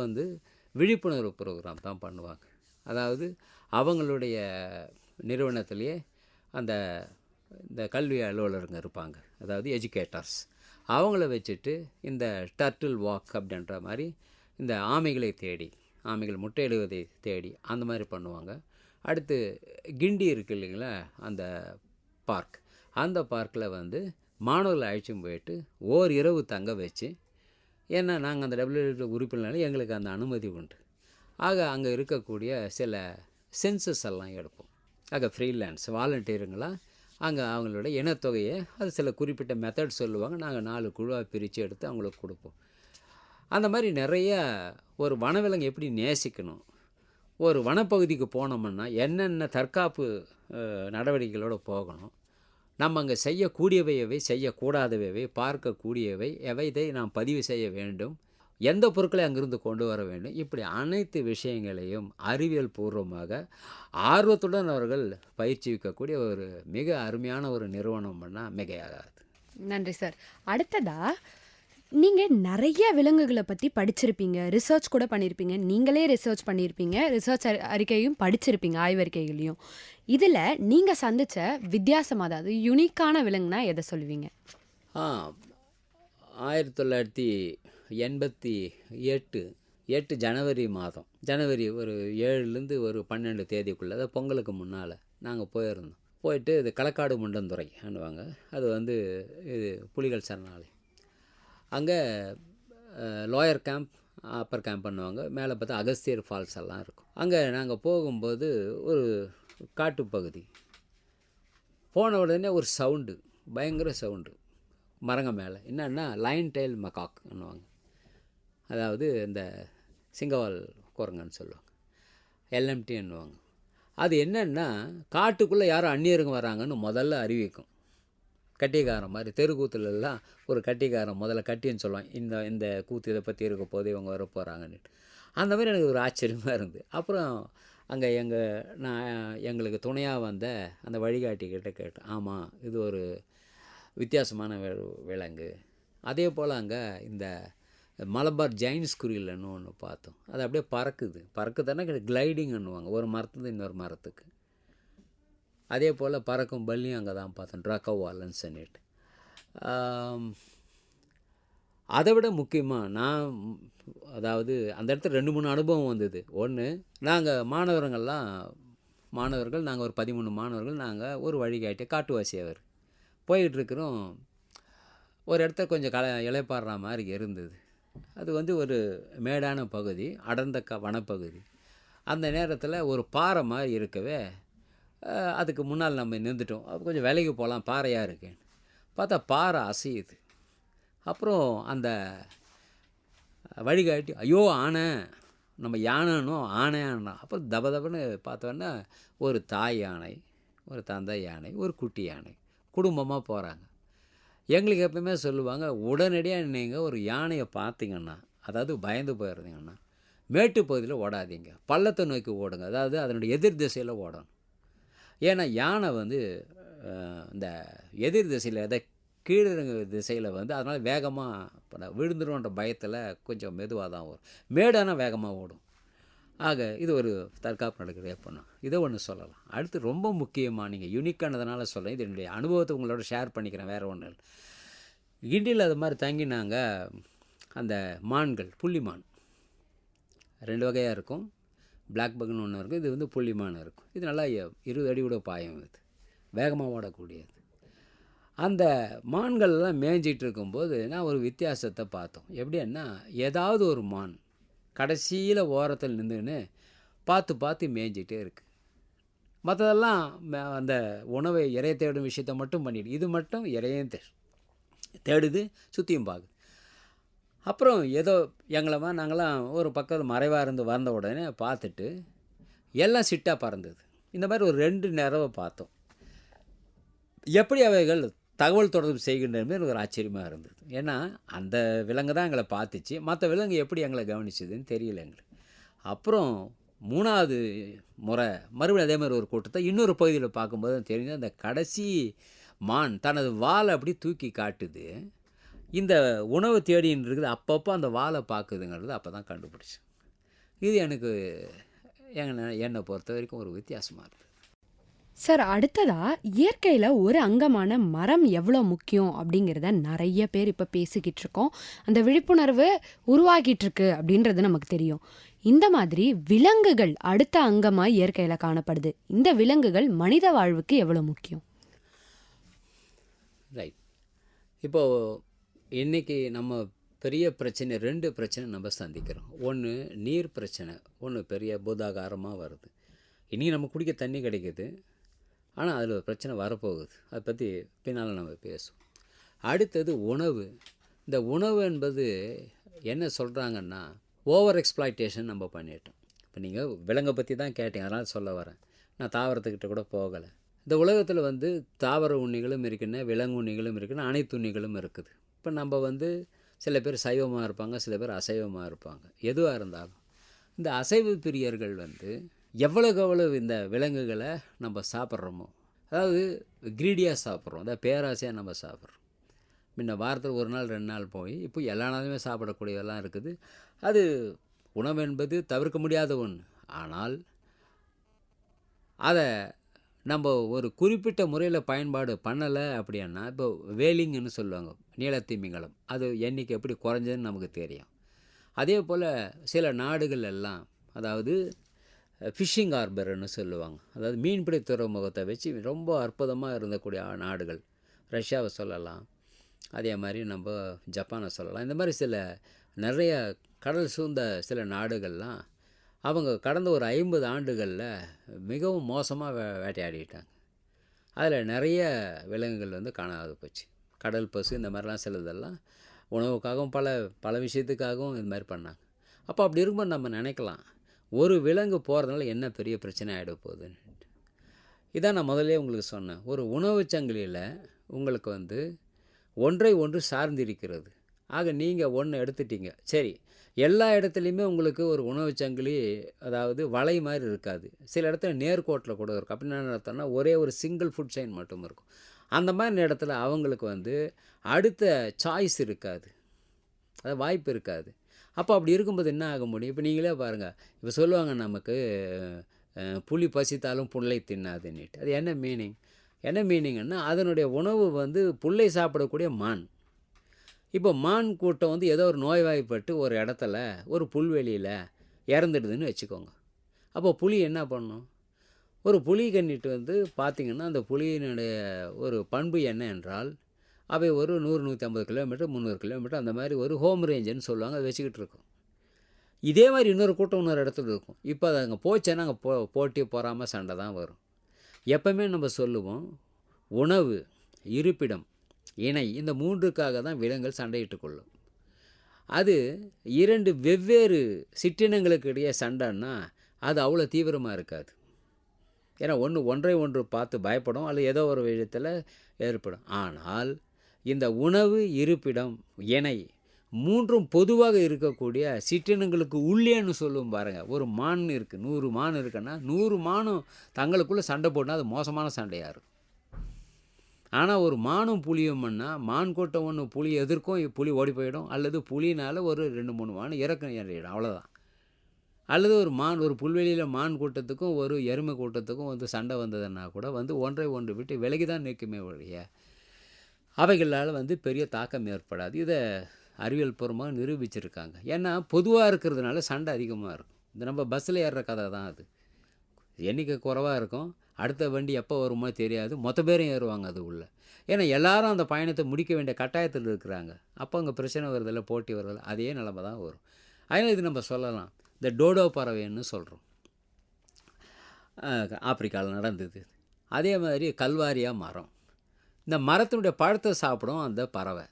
விழிப்புணர்வு ப்ரோக்ராம் தான் பண்ணுவாங்க. அதாவது அவங்களுடைய நிறுவனத்திலேயே இந்த கல்வி அலுவலருங்க இருப்பாங்க, அதாவது எஜுகேட்டர்ஸ். அவங்கள வச்சுட்டு இந்த டர்ட்டில் வாக் அப்படின்ற மாதிரி இந்த ஆமைகள் முட்டையிடுவதை தேடி அந்த மாதிரி பண்ணுவாங்க. அடுத்து கிண்டி இருக்குது இல்லைங்களா, அந்த பார்க், அந்த பார்க்கில் மாணவர்களை அழைச்சின்னு போயிட்டு இரவு தங்க வச்சு, ஏன்னா நாங்கள் அந்த WWF உறுப்பினர்னால எங்களுக்கு அந்த அனுமதி உண்டு. ஆக அங்கே இருக்கக்கூடிய சில சென்சஸ் எல்லாம் எடுப்போம். ஆக ஃப்ரீலான்ஸ் வாலண்டியருங்களாம் அங்கே அவங்களோட இனத்தொகையை அது சில குறிப்பிட்ட மெத்தட் சொல்லுவாங்க. நாங்கள் 4 குழுவாக பிரித்து எடுத்து அவங்களுக்கு கொடுப்போம். அந்த மாதிரி நிறைய ஒரு வனவிலங்கு எப்படி நேசிக்கணும், ஒரு வனப்பகுதிக்கு போனோம்னா என்னென்ன தற்காப்பு நடவடிக்கைகளோடு போகணும், நம்ம அங்கே செய்யக்கூடியவை எவை, செய்யக்கூடாதவை, பார்க்கக்கூடியவை எவை, இதை நாம் பதிவு செய்ய வேண்டும், எந்த பொருட்களை அங்கிருந்து கொண்டு வர வேண்டும், இப்படி அனைத்து விஷயங்களையும் அறிவியல் பூர்வமாக ஆர்வத்துடன் அவர்கள் பயிற்சிக்கக்கூடிய ஒரு மிக அருமையான ஒரு நிறுவனம் பண்ணால் மிகையாகாது. நன்றி சார். அடுத்ததா நீங்கள் நிறைய விலங்குகளை பற்றி படிச்சிருப்பீங்க, ரிசர்ச் கூட பண்ணியிருப்பீங்க, நீங்களே ரிசர்ச் பண்ணியிருப்பீங்க, ரிசர்ச் அறிக்கையும் படிச்சிருப்பீங்க, ஆய்வறிக்கைகளையும். இதில் நீங்கள் சந்தித்த வித்தியாசமாக, அதாவது யுனிக்கான விலங்குனா எதை சொல்லுவீங்க? 1988 ஜனவரி மாதம், ஜனவரி ஒரு 7லேருந்து ஒரு 12 தேதிக்குள்ளே, அதாவது பொங்கலுக்கு முன்னால் நாங்கள் போயிருந்தோம். போயிட்டு இது களக்காடு முண்டந்துறை அனுவாங்க. அது இது புலிகள் சரணாலயம். அங்கே லோயர் கேம்ப், அப்பர் கேம்ப் பண்ணுவாங்க. மேலே பார்த்தா அகஸ்தியர் ஃபால்ஸ் எல்லாம் இருக்கும். அங்கே நாங்கள் போகும்போது ஒரு காட்டுப்பகுதி போன உடனே ஒரு சவுண்டு, பயங்கர சவுண்டு மரங்க மேலே. என்னன்னா லைன் டெயில் மகாக்னுவாங்க, அதாவது இந்த சிங்கவால் குரங்குன்னு சொல்லுவாங்க, எல்எம்டின்னுவாங்க. அது என்னன்னா காட்டுக்குள்ளே யாரும் அந்நியருங்க வராங்கன்னு முதல்ல அறிவிக்கும். கட்டிக்காரன் மாதிரி தெருக்கூத்துலலாம் ஒரு கட்டிக்காரன் முதல்ல கட்டின்னு சொல்லுவான், இந்த இந்த கூத்து இதை பற்றி இருக்க போது இவங்க வர போகிறாங்கன்னு. அந்த மாதிரி எனக்கு ஒரு ஆச்சரியமாக இருந்தது. அப்புறம் அங்கே நான் எங்களுக்கு துணையாக வந்த அந்த வழிகாட்டிக்கிட்ட கேட்டேன், ஆமாம் இது ஒரு வித்தியாசமான விலங்கு. அதே போல் அங்கே இந்த மலபார் ஜெயின்ஸ் குருவில்னு ஒன்று பார்த்தோம். அது அப்படியே பறக்குதுன்னா கிளைடிங்னுவாங்க ஒரு மரத்துலேருந்து இன்னொரு மரத்துக்கு. அதே போல் பறக்கும் பல்லியும் அங்கே தான் பார்த்தோம், ட்ராக்கோவாலன்னு சொல்லிட்டு. அதை விட முக்கியமாக நான் அதாவது அந்த இடத்துல 2-3 அனுபவம் வந்தது. ஒன்று, நாங்கள் மாணவர்கள் நாங்கள் ஒரு 13 மாணவர்கள், நாங்கள் ஒரு வழிகாட்டி காட்டுவாசி அவர் போய்கிட்டு இருக்கிறோம். ஒரு இடத்துல கொஞ்சம் இலைப்பாடுற மாதிரி இருந்தது. அது வந்து ஒரு மேடான பகுதி, அடர்ந்த வனப்பகுதி. அந்த நேரத்தில் ஒரு பாறை மாதிரி இருக்கவே அதுக்கு முன்னால் நம்ம நின்றுட்டோம். அப்போ கொஞ்சம் விலைக்கு போகலாம், பாறையாக இருக்கேன்னு பார்த்தா பாறை அசையுது. அப்புறம் அந்த வழிகாட்டி, ஐயோ ஆனை, நம்ம யானைன்னும் ஆனையானா. அப்புறம் தபதபன்னு பார்த்தோன்னா ஒரு தாய் யானை, ஒரு தந்தை யானை, ஒரு குட்டி யானை குடும்பமாக போகிறாங்க. எங்களுக்கு எப்பவுமே சொல்லுவாங்க, உடனடியாக நீங்கள் ஒரு யானையை பார்த்தீங்கன்னா, அதாவது பயந்து போயிருந்தீங்கன்னா, மேட்டு பகுதியில் ஓடாதீங்க, பள்ளத்தை நோக்கி ஓடுங்க, அதாவது அதனுடைய எதிர் திசையில் ஓடணும். ஏன்னா யானை வந்து இந்த எதிர் திசையில் எதை கீழிறங்கு திசையில் வந்து அதனால் வேகமாக விழுந்துருன்ற பயத்தில் கொஞ்சம் மெதுவாக தான் வரும், மேடான வேகமாக ஓடும். ஆக இது ஒரு தற்காப்பு நடக்கிற ஏற்படும். இதை ஒன்று சொல்லலாம். அடுத்து ரொம்ப முக்கியமாக நீங்கள் யூனிக்கானதுனால சொல்கிறேன், இது என்னுடைய அனுபவத்தை உங்களோட ஷேர் பண்ணிக்கிறேன், வேறு ஒன்றும் இல்லை. கிண்டியில் அது மாதிரி தங்கினாங்க. அந்த மான்கள், புள்ளிமான் 2 வகையாக இருக்கும். பிளாக் பக்னு ஒன்று இருக்கும், இது வந்து புள்ளிமான் இருக்கும். இது நல்லா 20 அடி கூட பாயம், இது வேகமாக ஓடக்கூடியது. அந்த மான்கள்லாம் மேய்ஞ்சிட்டு இருக்கும்போது நான் ஒரு வித்தியாசத்தை பார்த்தோம். எப்படின்னா, ஏதாவது ஒரு மான் கடைசியில் ஓரத்தில் நின்றுன்னு பார்த்து மேய்ஞ்சிட்டே இருக்குது. மற்றதெல்லாம் அந்த உணவை இறைய தேடும் விஷயத்தை மட்டும் பண்ணிவிடு, இது மட்டும் இறையும் தேடுது, சுற்றியும் பார்க்குது. அப்புறம் ஏதோ எங்களமா நாங்களாம் ஒரு பக்கத்தில் மறைவாக இருந்து வந்த உடனே பார்த்துட்டு எல்லாம் சிட்டாக பறந்தது. இந்த மாதிரி ஒரு 2 நேரவை பார்த்தோம். எப்படி அவைகள் தகவல் தொடர்பு செய்கின்றமே எனக்கு ஒரு ஆச்சரியமாக இருந்தது. ஏன்னா அந்த விலங்கு தான் எங்களை பார்த்துச்சு, மற்ற விலங்கு எப்படி எங்களை கவனிச்சதுன்னு தெரியல எங்களுக்கு. அப்புறம் 3வது முறை மறுபடியும் அதே மாதிரி ஒரு கூட்டத்தை இன்னொரு பகுதியில் பார்க்கும்போது தான் தெரிஞ்சு, அந்த கடைசி மான் தனது வாலை அப்படி தூக்கி காட்டுது, இந்த உணவு தேடின்னு இருக்குது, அப்பப்போ அந்த வாலை பார்க்குதுங்கிறது அப்போ தான் கண்டுபிடிச்சேன். இது எனக்கு என்னை பொறுத்த வரைக்கும் ஒரு வித்தியாசமாக இருக்குது. சார், அடுத்ததா இயற்கையில் ஒரு அங்கமான மரம் எவ்வளோ முக்கியம் அப்படிங்கிறத நிறைய பேர் இப்போ பேசிக்கிட்டு இருக்கோம். அந்த விழிப்புணர்வு உருவாகிட்டு இருக்கு அப்படின்றது நமக்கு தெரியும். இந்த மாதிரி விலங்குகள் அடுத்த அங்கமாக இயற்கையில் காணப்படுது. இந்த விலங்குகள் மனித வாழ்வுக்கு எவ்வளோ முக்கியம்? ரைட். இப்போது இன்றைக்கி நம்ம பெரிய பிரச்சனை 2 பிரச்சனை நம்ம சந்திக்கிறோம். ஒன்று நீர் பிரச்சனை, ஒன்று பெரிய பூதாகாரமாக வருது. இன்றைக்கி நம்ம குடிக்க தண்ணி கிடைக்கிது, ஆனால் அதில் ஒரு பிரச்சனை வரப்போகுது. அதை பற்றி பின்னால் நம்ம பேசுவோம். அடுத்தது உணவு. இந்த உணவு என்பது என்ன சொல்கிறாங்கன்னா, ஓவர் எக்ஸ்ப்ளாய்டேஷன் நம்ம பண்ணிட்டோம். இப்போ நீங்கள் விலங்கை பற்றி தான் கேட்டீங்க, அதனால் சொல்ல வரேன். நான் தாவரத்துக்கிட்ட கூட போகலை. இந்த உலகத்தில் வந்து தாவர உண்ணிகளும் இருக்குன்னு, விலங்கு உண்ணிகளும் இருக்குன்னு, அனைத்து உண்ணிகளும் இருக்குது. இப்போ நம்ம வந்து சில பேர் சைவமாக இருப்பாங்க, சில பேர் அசைவமாக இருப்பாங்க. எதுவாக இருந்தாலும் இந்த அசைவ பிரியர்கள் வந்து எவ்வளவு இந்த விலங்குகளை நம்ம சாப்பிட்றோமோ, அதாவது கிரீடியாக சாப்பிட்றோம், அதாவது பேராசையாக நம்ம சாப்பிட்றோம். முன்ன வாரத்தில் 1 நாள் 2 நாள் போய் இப்போ எல்லா நாளுமே சாப்பிடக்கூடியதெல்லாம் இருக்குது. அது உணவு என்பது தவிர்க்க முடியாத ஒன்று. ஆனால் அதை நம்ம ஒரு குறிப்பிட்ட முறையில் பயன்பாடு பண்ணலை அப்படின்னா, இப்போ வேலிங்குன்னு சொல்லுவாங்க, நீலத்திமிங்கலம், அது எண்ணிக்கை எப்படி குறைஞ்சதுன்னு நமக்கு தெரியும். அதே போல் சில நாடுகள் எல்லாம், அதாவது ஃபிஷ்ஷிங் ஹார்பர்னு சொல்லுவாங்க, அதாவது மீன்பிடி துறைமுகத்தை வச்சு ரொம்ப அற்புதமாக இருந்தக்கூடிய நாடுகள், ரஷ்யாவை சொல்லலாம், அதே மாதிரி நம்ம ஜப்பானை சொல்லலாம். இந்த மாதிரி சில நிறைய கடல் சூழ்ந்த சில நாடுகள்லாம் அவங்க கடந்த ஒரு 50 ஆண்டுகளில் மிகவும் மோசமாக வேட்டையாடிட்டாங்க. அதில் நிறைய விலங்குகள் வந்து காணாது போச்சு. கடல் பசு இந்த மாதிரிலாம் சிலதெல்லாம் உணவுக்காகவும் பல விஷயத்துக்காகவும் இது மாதிரி பண்ணாங்க. அப்போ அப்படி இருக்கும்போது நம்ம நினைக்கலாம், ஒரு விலங்கு போகிறதுனால என்ன பெரிய பிரச்சனை ஆகிட போகுதுன்னு. இதான் நான் முதல்லே உங்களுக்கு சொன்னேன். ஒரு உணவுச் சங்கிலியில் உங்களுக்கு வந்து ஒன்றை ஒன்று சார்ந்திருக்கிறது. ஆக நீங்கள் ஒன்று எடுத்துட்டீங்க, சரி, எல்லா இடத்துலையுமே உங்களுக்கு ஒரு உணவுச் சங்கிலி அதாவது வலை மாதிரி இருக்காது. சில இடத்துல நேர்கோட்டில் கூட இருக்கும். அப்படின்னு என்ன அர்த்தம்னா ஒரே ஒரு சிங்கிள் ஃபுட் செயின் மட்டும் இருக்கும். அந்த மாதிரி இடத்துல அவங்களுக்கு வந்து அடுத்த சாய்ஸ் இருக்காது, அது வாய்ப்பு இருக்காது. அப்போ அப்படி இருக்கும்போது என்ன ஆக முடியும்? இப்போ நீங்களே பாருங்கள், இப்போ சொல்லுவாங்க நமக்கு புலி பசித்தாலும் புல்லை தின்னாதுன்னுட்டு. அது என்ன மீனிங்? என்ன மீனிங்னா அதனுடைய உணவு வந்து புல்லை சாப்பிடக்கூடிய மான். இப்போ மான் கூட்டம் வந்து ஏதோ ஒரு நோய்வாய்ப்பட்டு ஒரு இடத்துல ஒரு புல்வெளியில் இறந்துடுதுன்னு வச்சுக்கோங்க. அப்போ புலி என்ன பண்ணும்? ஒரு புலி கன்னிட்டு வந்து பார்த்திங்கன்னா அந்த புலியினுடைய ஒரு பண்பு என்ன என்றால், அவை ஒரு 100-150 கிலோமீட்டர் 300 கிலோமீட்டர் அந்த மாதிரி ஒரு ஹோம் ரேஞ்சுன்னு சொல்லுவாங்க, அதை வச்சுக்கிட்டு இருக்கும். இதே மாதிரி இன்னொரு கூட்டம் இன்னொரு இடத்துல இருக்கும். இப்போ அது அங்கே போச்சேன்னா அங்கே போட்டி போகாமல் சண்டை தான் வரும். எப்பவுமே நம்ம சொல்லுவோம், உணவு, இருப்பிடம், இணை, இந்த 3க்காக தான் விலங்குகள் சண்டையிட்டு கொள்ளும். அது 2 வெவ்வேறு சிற்றினங்களுக்கு இடையே சண்டைன்னா அது அவ்வளோ தீவிரமாக இருக்காது. ஏன்னா ஒன்றை ஒன்று பார்த்து பயப்படும், அல்லது ஏதோ ஒரு விஷயத்தில் ஏற்படும். ஆனால் இந்த உணவு, இருப்பிடம், இணை 3ம் பொதுவாக இருக்கக்கூடிய சிற்றினங்களுக்கு உள்ளேன்னு சொல்லுவோம் பாருங்கள். ஒரு மான் இருக்குது, 100 மான் இருக்குன்னா 100 மானும் தங்களுக்குள்ளே சண்டை போட்டால் அது மோசமான சண்டையாக இருக்கும். ஆனால் ஒரு மானும் புலியும்னா மான் கூட்டம் ஒன்று புலி எதிர்க்கும், புலி ஓடி போயிடும், அல்லது புலினால் ஒரு 2-3 மான் இறக்கம் ஏறிடும், அவ்வளோதான். அல்லது ஒரு புல்வெளியில் மான் கூட்டத்துக்கும் ஒரு எருமை கூட்டத்துக்கும் வந்து சண்டை வந்ததுன்னா கூட வந்து ஒன்றை ஒன்று விட்டு விலகி தான் நிற்குமே ஒழிய அவைகளால் வந்து பெரிய தாக்கம் ஏற்படாது. இதை அறிவியல் பூர்வமாக நிரூபிச்சிருக்காங்க. ஏன்னா பொதுவாக இருக்கிறதுனால சண்டை அதிகமாக இருக்கும். இந்த நம்ம பஸ்ஸில் ஏறுற கதை தான் அது. எண்ணிக்கை குறைவாக இருக்கும், அடுத்த வண்டி எப்போ வருமோ தெரியாது, மொத்த பேரும் ஏறுவாங்க அது உள்ள. ஏன்னா எல்லாரும் அந்த பயணத்தை முடிக்க வேண்டிய கட்டாயத்தில் இருக்கிறாங்க. அப்போ அங்கே பிரச்சனை வருதில்ல, போட்டி வருதில்ல, அதே நிலைமை தான் வரும். அதனால் இது நம்ம சொல்லலாம், இந்த டோடோ பறவைன்னு சொல்கிறோம், ஆப்பிரிக்காவில் நடந்தது. அதே மாதிரி கல்வாரியா மரம், இந்த மரத்தினுடைய பழத்தை சாப்பிடும் அந்த பறவை.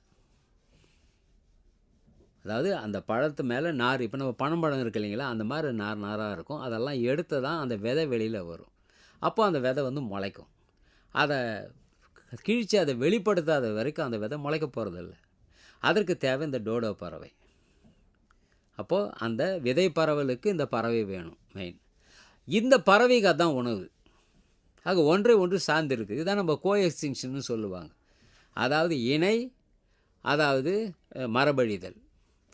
அதாவது அந்த பழத்து மேலே நார், இப்போ நம்ம பனம்பழம் இருக்கு இல்லைங்களா, அந்த மாதிரி நாராக இருக்கும். அதெல்லாம் எடுத்து தான் அந்த விதை வெளியில் வரும். அப்போ அந்த விதை வந்து முளைக்கும். அதை கிழித்து அதை வெளிப்படுத்தாத வரைக்கும் அந்த விதை முளைக்க போகிறதில்ல. அதற்கு தேவை இந்த டோடோ பறவை. அப்போது அந்த விதை பறவலுக்கு இந்த பறவை வேணும் மெயின். இந்த பறவைக்கு அதுதான் உணவு. ஆக ஒன்றை ஒன்று சார்ந்திருக்கு. இதுதான் நம்ம கோஎக்ஸ்டிங்ஷன்னு சொல்லுவாங்க. அதாவது இணை, அதாவது மரபழிதல்.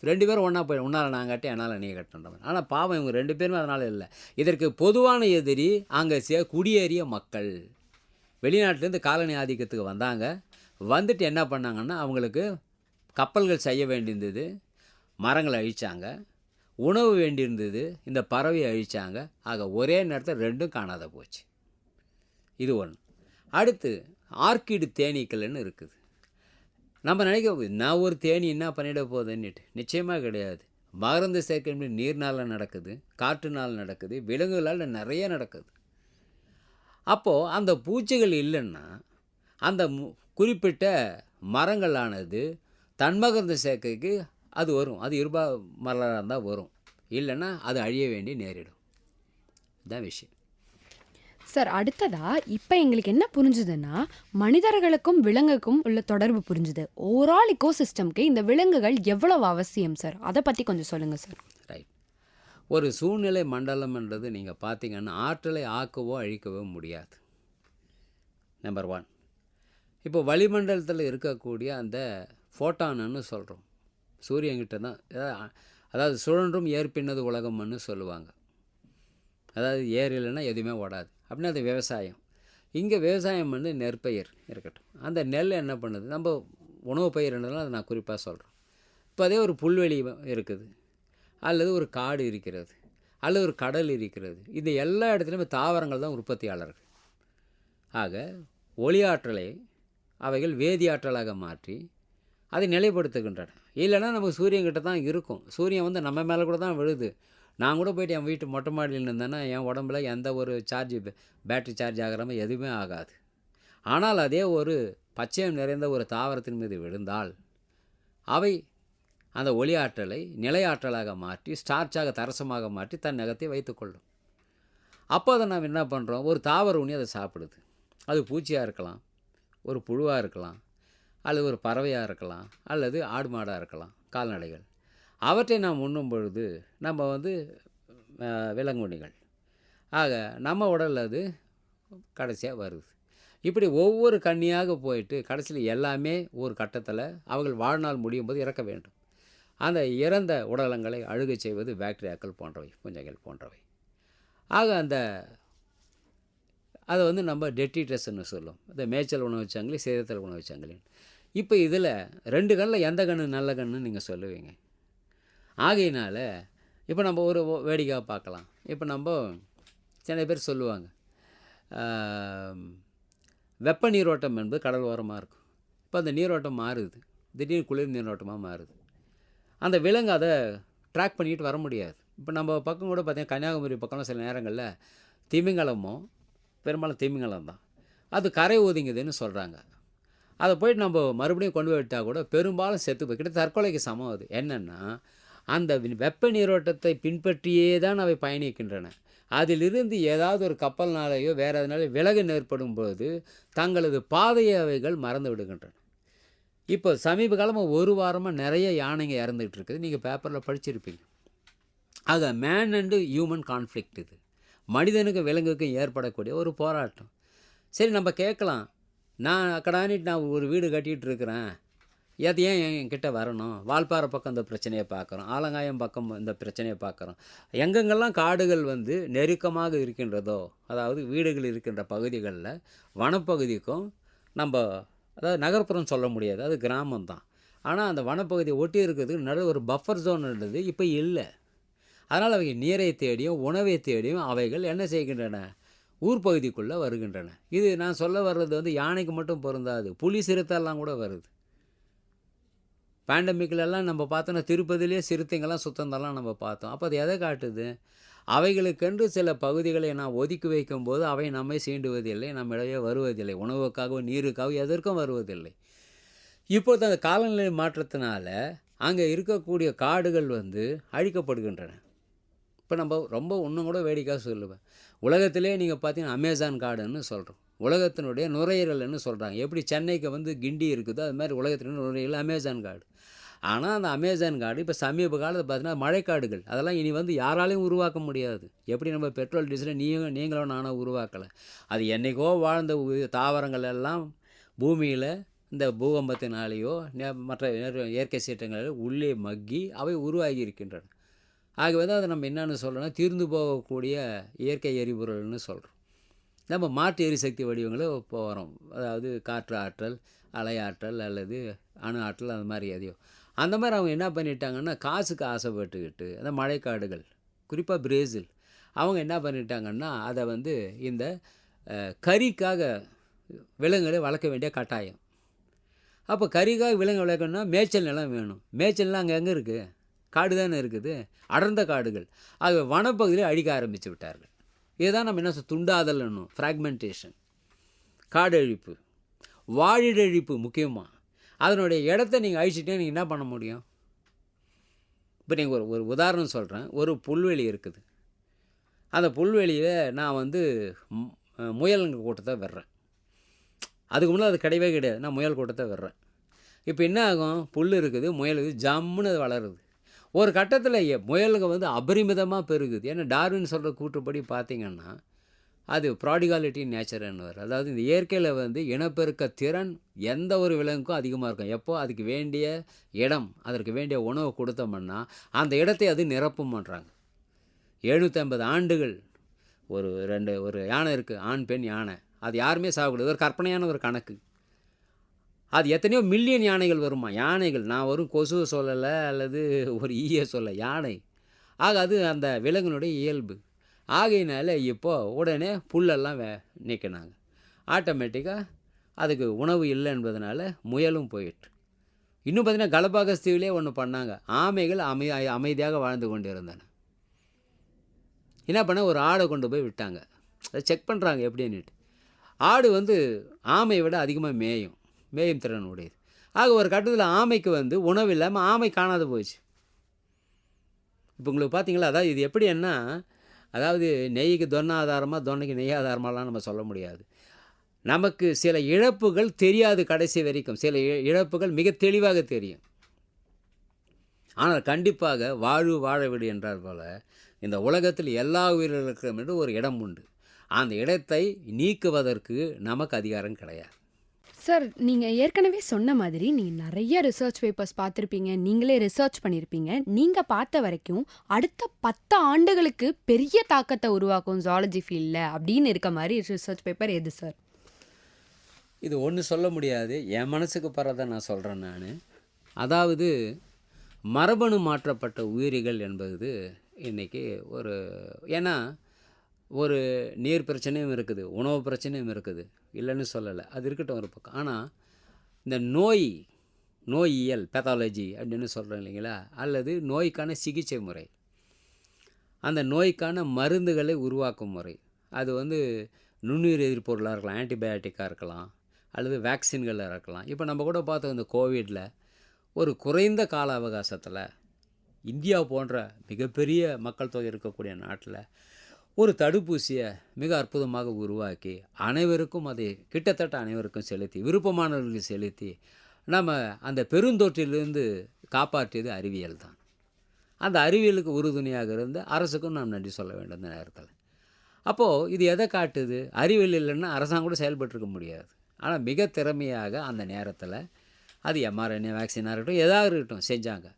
2 பேரும் ஒன்றா போயிடும், உன்னால் நான் கட்டி என்னால் நீ கட்டுன்றவன். ஆனால் பாவம் இவங்க 2 பேருமே அதனால் இல்லை. இதற்கு பொதுவான எதிரி அங்கே குடியேறிய மக்கள். வெளிநாட்டிலேருந்து காலனி ஆதிக்கத்துக்கு வந்தாங்க. வந்துட்டு என்ன பண்ணாங்கன்னா அவங்களுக்கு கப்பல்கள் செய்ய வேண்டியிருந்தது, மரங்களை அழித்தாங்க, உணவு வேண்டியிருந்தது, இந்த பறவையை அழித்தாங்க. ஆக ஒரே நேரத்தில் 2ம் காணாத போச்சு. இது ஒன்று. அடுத்து ஆர்கிடு தேனீக்கள்னு இருக்குது. நம்ம நினைக்க நான் ஒரு தேனி என்ன பண்ணிட போகுதுன்னுட்டு, நிச்சயமாக கிடையாது. மகரந்த சேர்க்கை நீர்னால் நடக்குது, காற்றுனால் நடக்குது, விலங்குகளால் நிறைய நடக்குது. அப்போது அந்த பூச்சிகள் இல்லைன்னா அந்த குறிப்பிட்ட மரங்களானது தன்மகரந்த சேர்க்கைக்கு அது வரும். அது இருபா மலராக இருந்தால் வரும், இல்லைன்னா அது அழிய வேண்டி நேரிடும். இதுதான் விஷயம். சார், அடுத்ததா இப்போ எங்களுக்கு என்ன புரிஞ்சுதுன்னா, மனிதர்களுக்கும் விலங்குக்கும் உள்ள தொடர்பு புரிஞ்சுது. ஓவரால் இக்கோசிஸ்டம்க்கு இந்த விலங்குகள் எவ்வளவு அவசியம் சார், அதை பற்றி கொஞ்சம் சொல்லுங்கள் சார். ரைட். ஒரு சூழ்நிலை மண்டலம்ன்றது நீங்கள் பார்த்தீங்கன்னா ஆற்றலை ஆக்கவோ அழிக்கவோ முடியாது. நம்பர் 1. இப்போ வளிமண்டலத்தில் இருக்கக்கூடிய அந்த ஃபோட்டானுன்னு சொல்கிறோம், சூரியன்கிட்ட தான். அதாவது சுழன்றும் ஏற்பின்னது உலகம்னு சொல்லுவாங்க. அதாவது ஏர் இல்லைன்னா எதுவுமே ஓடாது. அப்படின்னா அது விவசாயம். இங்கே விவசாயம் பண்ணி நெற்பயிர் இருக்கட்டும். அந்த நெல் என்ன பண்ணுது, நம்ம உணவு பயிர்ன்றதுனால அதை நான் குறிப்பாக சொல்கிறேன். இப்போ அதே ஒரு புல்வெளி இருக்குது, அல்லது ஒரு காடு இருக்கிறது, அல்லது ஒரு கடல் இருக்கிறது. இந்த எல்லா இடத்துலையுமே தாவரங்கள் தான் உற்பத்தியாளர்கள். ஆக ஒளியாற்றலை அவைகள் வேதியாற்றலாக மாற்றி அதை நிலைப்படுத்துகின்றன. இல்லைன்னா நம்ம சூரியன்கிட்ட தான் இருக்கும். சூரியன் வந்து நம்ம மேலே கூட தான் விழுது. நான் கூட போய்ட்டு என் வீட்டு மொட்டை மாடியில் இருந்தேன்னா என் உடம்புல எந்த ஒரு பேட்டரி சார்ஜ் ஆகிற மாதிரி எதுவுமே ஆகாது. ஆனால் அதே ஒரு பச்சையம் நிறைந்த ஒரு தாவரத்தின் மீது விழுந்தால் அவை அந்த ஒளி ஆற்றலை நிலையாற்றலாக மாற்றி ஸ்டார்ச்சாக தரசமாக மாற்றி தன் நகத்தை வைத்துக்கொள்ளும். அப்போ அதை நாம் என்ன பண்ணுறோம், ஒரு தாவர உண்ணி அதை சாப்பிடுது. அது பூச்சியாக இருக்கலாம், ஒரு புழுவாக இருக்கலாம், அல்லது ஒரு பறவையாக இருக்கலாம், அல்லது ஆடு மாடாக இருக்கலாம், கால்நடைகள். அவற்றை நாம் உண்ணும் பொழுது நம்ம விலங்குண்ணிகள் ஆக நம்ம உடலில் அது கடைசியாக வருது. இப்படி ஒவ்வொரு கண்ணியாக போயிட்டு கடைசியில் எல்லாமே ஒரு கட்டத்தில் அவர்கள் வாழ்நாள் முடியும் போது இறக்க வேண்டும். அந்த இறந்த உடலங்களை அழுகச் செய்வது பாக்டீரியாக்கள் போன்றவை, பூஞ்சைகள் போன்றவை. ஆக அதை நம்ம டெட்ரிட்டஸ்ன்னு சொல்லும். இந்த மேய்ச்சல் உணவு சங்கிலி, சேதத்தல் உணவு சங்கிலி. இப்போ இதில் 2 கண்ணில் எந்த கண்ணு நல்ல கண்ணுன்னு நீங்கள் சொல்லுவீங்க. ஆகையினால் இப்போ நம்ம ஒரு வேடிக்கையாக பார்க்கலாம். இப்போ சில பேர் சொல்லுவாங்க, வெப்ப நீரோட்டம் என்பது கடல் ஓரமாக இருக்கும். இப்போ அந்த நீரோட்டம் மாறுது, திடீர்னு குளிர் நீரோட்டமாக மாறுது. அந்த விலங்கு அதை ட்ராக் பண்ணிட்டு வர முடியாது. இப்போ நம்ம பக்கம் கூட பார்த்தீங்கன்னா கன்னியாகுமரி பக்கம்லாம் சில நேரங்களில் திமிங்கலமும், பெரும்பாலும் திமிங்கலம் தான், அது கரை ஒதுங்குதுன்னு சொல்கிறாங்க. அதை போயிட்டு நம்ம மறுபடியும் கொண்டு போய் விட்டால் கூட பெரும்பாலும் செத்து போய் கிட்ட தற்கொலைக்கு சமம். அது என்னென்னா, அந்த வெப்ப நீரோட்டத்தை பின்பற்றியே தான் அவை பயணிக்கின்றன. அதிலிருந்து ஏதாவது ஒரு கப்பல்னாலேயோ வேறு எதனால விலகு ஏற்படும் போது தங்களது பாதையை அவைகள் மறந்து விடுகின்றன. இப்போ சமீப காலமாக 1 வாரமாக நிறைய யானைங்க இறந்துகிட்டு இருக்குது, நீங்கள் பேப்பரில் படிச்சிருப்பீங்க. ஆக மேன் அண்டு ஹியூமன் கான்ஃப்ளிக்ட், இது மனிதனுக்கும் விலங்குக்கும் ஏற்படக்கூடிய ஒரு போராட்டம். சரி, நம்ம கேட்கலாம், நான் ஒரு வீடு கட்டிகிட்டு இருக்கிறேன், அது ஏன் என்கிட்ட வரணும்? வால்பாறை பக்கம் இந்த பிரச்சனையை பார்க்குறோம், ஆலங்காயம் பக்கம் இந்த பிரச்சனையை பார்க்குறோம். எங்கெங்கெல்லாம் காடுகள் நெருக்கமாக இருக்கின்றதோ, அதாவது வீடுகள் இருக்கின்ற பகுதிகளில் வனப்பகுதிக்கும் அதாவது நகர்ப்புறம் சொல்ல முடியாது, அது கிராமம்தான். ஆனால் அந்த வனப்பகுதியை ஒட்டி இருக்கிறதுக்கு நடுவில் ஒரு பஃபர் ஜோன் இருந்தது, இப்போ இல்லை. அதனால் அவைகள் நீரை தேடியும் உணவை தேடியும் அவைகள் என்ன செய்கின்றன, ஊர் பகுதிக்குள்ளே வருகின்றன. இது நான் சொல்ல வர்றது யானைக்கு மட்டும் பொருந்தாது, புலி சிறுத்தைலாம் கூட வருது. பேண்டமிக்லெல்லாம் நம்ம பார்த்தோன்னா திருப்பதியிலே சிறுத்தைங்கள்லாம் சுத்தந்தெல்லாம் நம்ம பார்த்தோம். அப்போ அது எதை காட்டுது, அவைகளுக்கென்று சில பகுதிகளை நான் ஒதுக்கி வைக்கும்போது அவை நம்மை சீண்டுவதில்லை, நம்மிடையே வருவதில்லை, உணவுக்காகவோ நீருக்காகவோ எதற்கும் வருவதில்லை. இப்போது அந்த காலநிலை மாற்றத்தினால அங்கே இருக்கக்கூடிய காடுகள் அழிக்கப்படுகின்றன. இப்போ நம்ம ரொம்ப இன்னும் கூட வேடிக்கையாக சொல்லுவேன், உலகத்திலே நீங்கள் பார்த்தீங்கன்னா அமேசான் காடுன்னு சொல்கிறோம், உலகத்தினுடைய நுரையீரல்னு சொல்கிறாங்க. எப்படி சென்னைக்கு கிண்டி இருக்குதோ அது மாதிரி உலகத்தினுடைய நுரையீரல் அமேசான் காடு. ஆனால் அந்த அமேசான் காடு இப்போ சமீப காலத்தில் பார்த்தீங்கன்னா மழைக்காடுகள், அதெல்லாம் இனி யாராலையும் உருவாக்க முடியாது. எப்படி நம்ம பெட்ரோல் டீசலை நீங்களும் நானும் உருவாக்கலை, அது என்றைக்கோ வாழ்ந்த தாவரங்கள் எல்லாம் பூமியில் இந்த பூகம்பத்தினாலேயோ மற்ற இயற்கை சீற்றங்களால் உள்ளே மக்கி அவை உருவாகி இருக்கின்றன. ஆகவே தான் அதை நம்ம என்னென்னு சொல்கிறோன்னா தீர்ந்து போகக்கூடிய இயற்கை எரிபொருள்னு சொல்கிறோம். நம்ம மாற்று எரிசக்தி வடிவங்களை போகிறோம், அதாவது காற்று ஆற்றல், அலை ஆற்றல் அல்லது அணு ஆற்றல், அந்த மாதிரி எதையோ. அந்த மாதிரி அவங்க என்ன பண்ணிட்டாங்கன்னா காசுக்கு ஆசைப்பட்டுக்கிட்டு அந்த மழைக்காடுகள், குறிப்பாக பிரேசில், அவங்க என்ன பண்ணிட்டாங்கன்னா அதை இந்த கறிக்காக விலங்குகளை வளர்க்க வேண்டிய கட்டாயம். அப்போ கறிக்காக விலங்கு வளர்க்கணும்னா மேய்ச்சல் நிலம் வேணும். மேய்ச்சல்லாம் அங்கே எங்கே இருக்குது, காடு தானே இருக்குது, அடர்ந்த காடுகள். ஆக வனப்பகுதியில் அழிக்க ஆரம்பித்து விட்டார்கள். இதுதான் நம்ம என்ன துண்டாதல் என்னும் ஃப்ராக்மெண்டேஷன், காடு அழிப்பு, வாழிடழிப்பு. முக்கியமாக அதனுடைய இடத்த நீங்கள் அழிச்சிட்டே நீங்கள் என்ன பண்ண முடியும்? இப்போ நீங்கள் ஒரு உதாரணம் சொல்கிறேன், ஒரு புல்வெளி இருக்குது, அந்த புல்வெளியில் நான் முயலுங்க கூட்டத்தை வர்றேன். அதுக்கு முன்னே அது கிடையவே கிடையாது, நான் முயல் கூட்டத்தை வர்றேன். இப்போ என்ன ஆகும், புல் இருக்குது, முயல் இருக்குது, ஜம்முன்னு அது வளருது. ஒரு கட்டத்தில் முயலுங்க அபரிமிதமாக பெருகுது. ஏன்னா டார்வின் சொல்கிற கூற்றுப்படி பார்த்திங்கன்னா அது ப்ராடிகாலிட்டி நேச்சர்னு வரும். அதாவது இந்த இயற்கையில் இனப்பெருக்க திறன் எந்த ஒரு விலங்குக்கும் அதிகமாக இருக்கும். எப்போ அதுக்கு வேண்டிய இடம், அதற்கு வேண்டிய உணவு கொடுத்தோம்னா அந்த இடத்தை அது நிரப்பும் பண்ணுறாங்க. 750 ஆண்டுகள் ஒரு யானை இருக்குது, ஆண் பெண் யானை, அது யாருமே சாகக்கூடாது, ஒரு கற்பனையான ஒரு கணக்கு. அது எத்தனையோ மில்லியன் யானைகள் வருமா, யானைகள். நான் கொசுவை சொல்லலை அல்லது ஒரு ஈயை சொல்ல, யானை. ஆக அது அந்த விலங்கினுடைய இயல்பு. ஆகையினால இப்போது உடனே புல்லெல்லாம் நீக்கினாங்க. ஆட்டோமேட்டிக்காக அதுக்கு உணவு இல்லை என்பதனால முயலும் போயிட்டு. இன்னும் பார்த்திங்கன்னா கலபாகஸ் தீவிலே ஒன்று பண்ணாங்க, ஆமைகள் அமைதியாக வாழ்ந்து கொண்டு இருந்தன. என்ன பண்ண, ஒரு ஆடை கொண்டு போய் விட்டாங்க, அதை செக் பண்ணுறாங்க எப்படின்னுட்டு. ஆடு வந்து ஆமையை விட அதிகமாக மேயும் திறன் உடையது. ஆக ஒரு கட்டத்தில் ஆமைக்கு வந்து உணவு இல்லாமல் ஆமை காணாது போச்சு. இப்போ உங்களுக்கு பார்த்தீங்களா, அதாவது இது எப்படின்னா, அதாவது நெய்க்கு தொன்னை ஆதாரமாக தொன்னைக்கு நெய் ஆதாரமாலாம் நம்ம சொல்ல முடியாது. நமக்கு சில இழப்புகள் தெரியாது கடைசி வரைக்கும், சில இழப்புகள் மிக தெளிவாக தெரியும். ஆனால் கண்டிப்பாக வாழ்வு வாழ விடு என்றார் போல இந்த உலகத்தில் எல்லா உயிர்களுக்கும் என்று ஒரு இடம் உண்டு. அந்த இடத்தை நீக்குவதற்கு நமக்கு அதிகாரம் கிடையாது. சார், நீங்கள் ஏற்கனவே சொன்ன மாதிரி நீங்கள் நிறைய ரிசர்ச் பேப்பர்ஸ் பார்த்துருப்பீங்க, நீங்களே ரிசர்ச் பண்ணியிருப்பீங்க. நீங்கள் பார்த்த வரைக்கும் அடுத்த 10 ஆண்டுகளுக்கு பெரிய தாக்கத்தை உருவாக்கும் ஜுவாலஜி ஃபீல்டில் அப்படின்னு இருக்க மாதிரி ரிசர்ச் பேப்பர் எது சார்? இது ஒன்று சொல்ல முடியாது, என் மனசுக்கு படுறதை நான் சொல்கிறேன் நான். அதாவது மரபணு மாற்றப்பட்ட உயிரிகள் என்பது இன்றைக்கி ஏன்னா ஒரு நீர் பிரச்சனையும் இருக்குது, உணவு பிரச்சனையும் இருக்குது, இல்லைன்னு சொல்லலை, அது இருக்கட்டும் ஒரு பக்கம். ஆனால் இந்த நோயியல் பேத்தாலஜி அப்படின்னு சொல்கிறோம் இல்லைங்களா, அல்லது நோய்க்கான சிகிச்சை முறை, அந்த நோய்க்கான மருந்துகளை உருவாக்கும் முறை, அது வந்து நுண்ணுயிர் எதிர்ப்பொருளாக இருக்கலாம், ஆன்டிபயோட்டிக்காக இருக்கலாம், அல்லது வேக்சின்களாக இருக்கலாம். இப்போ நம்ம கூட பார்த்தோம் இந்த கோவிடில் ஒரு குறைந்த கால அவகாசத்தில் இந்தியா போன்ற மிகப்பெரிய மக்கள் தொகை இருக்கக்கூடிய நாட்டில் ஒரு தடுப்பூசியை மிக அற்புதமாக உருவாக்கி அனைவருக்கும் அதை கிட்டத்தட்ட அனைவருக்கும் செலுத்தி, விருப்பமானவர்களுக்கு செலுத்தி, நம்ம அந்த பெருந்தொற்றிலிருந்து காப்பாற்றியது அறிவியல் தான். அந்த அறிவியலுக்கு உறுதுணையாக இருந்த அரசுக்கும் நாம் நன்றி சொல்ல வேண்டும் இந்த நேரத்தில். அப்போது இது எதை காட்டுது? அறிவியல் இல்லைன்னா அரசாங்கம் கூட செயல்பட்டுருக்க முடியாது. ஆனால் மிக திறமையாக அந்த நேரத்தில் அது mRNA வேக்சினாக இருக்கட்டும், எதாக இருக்கட்டும் செஞ்சாங்க.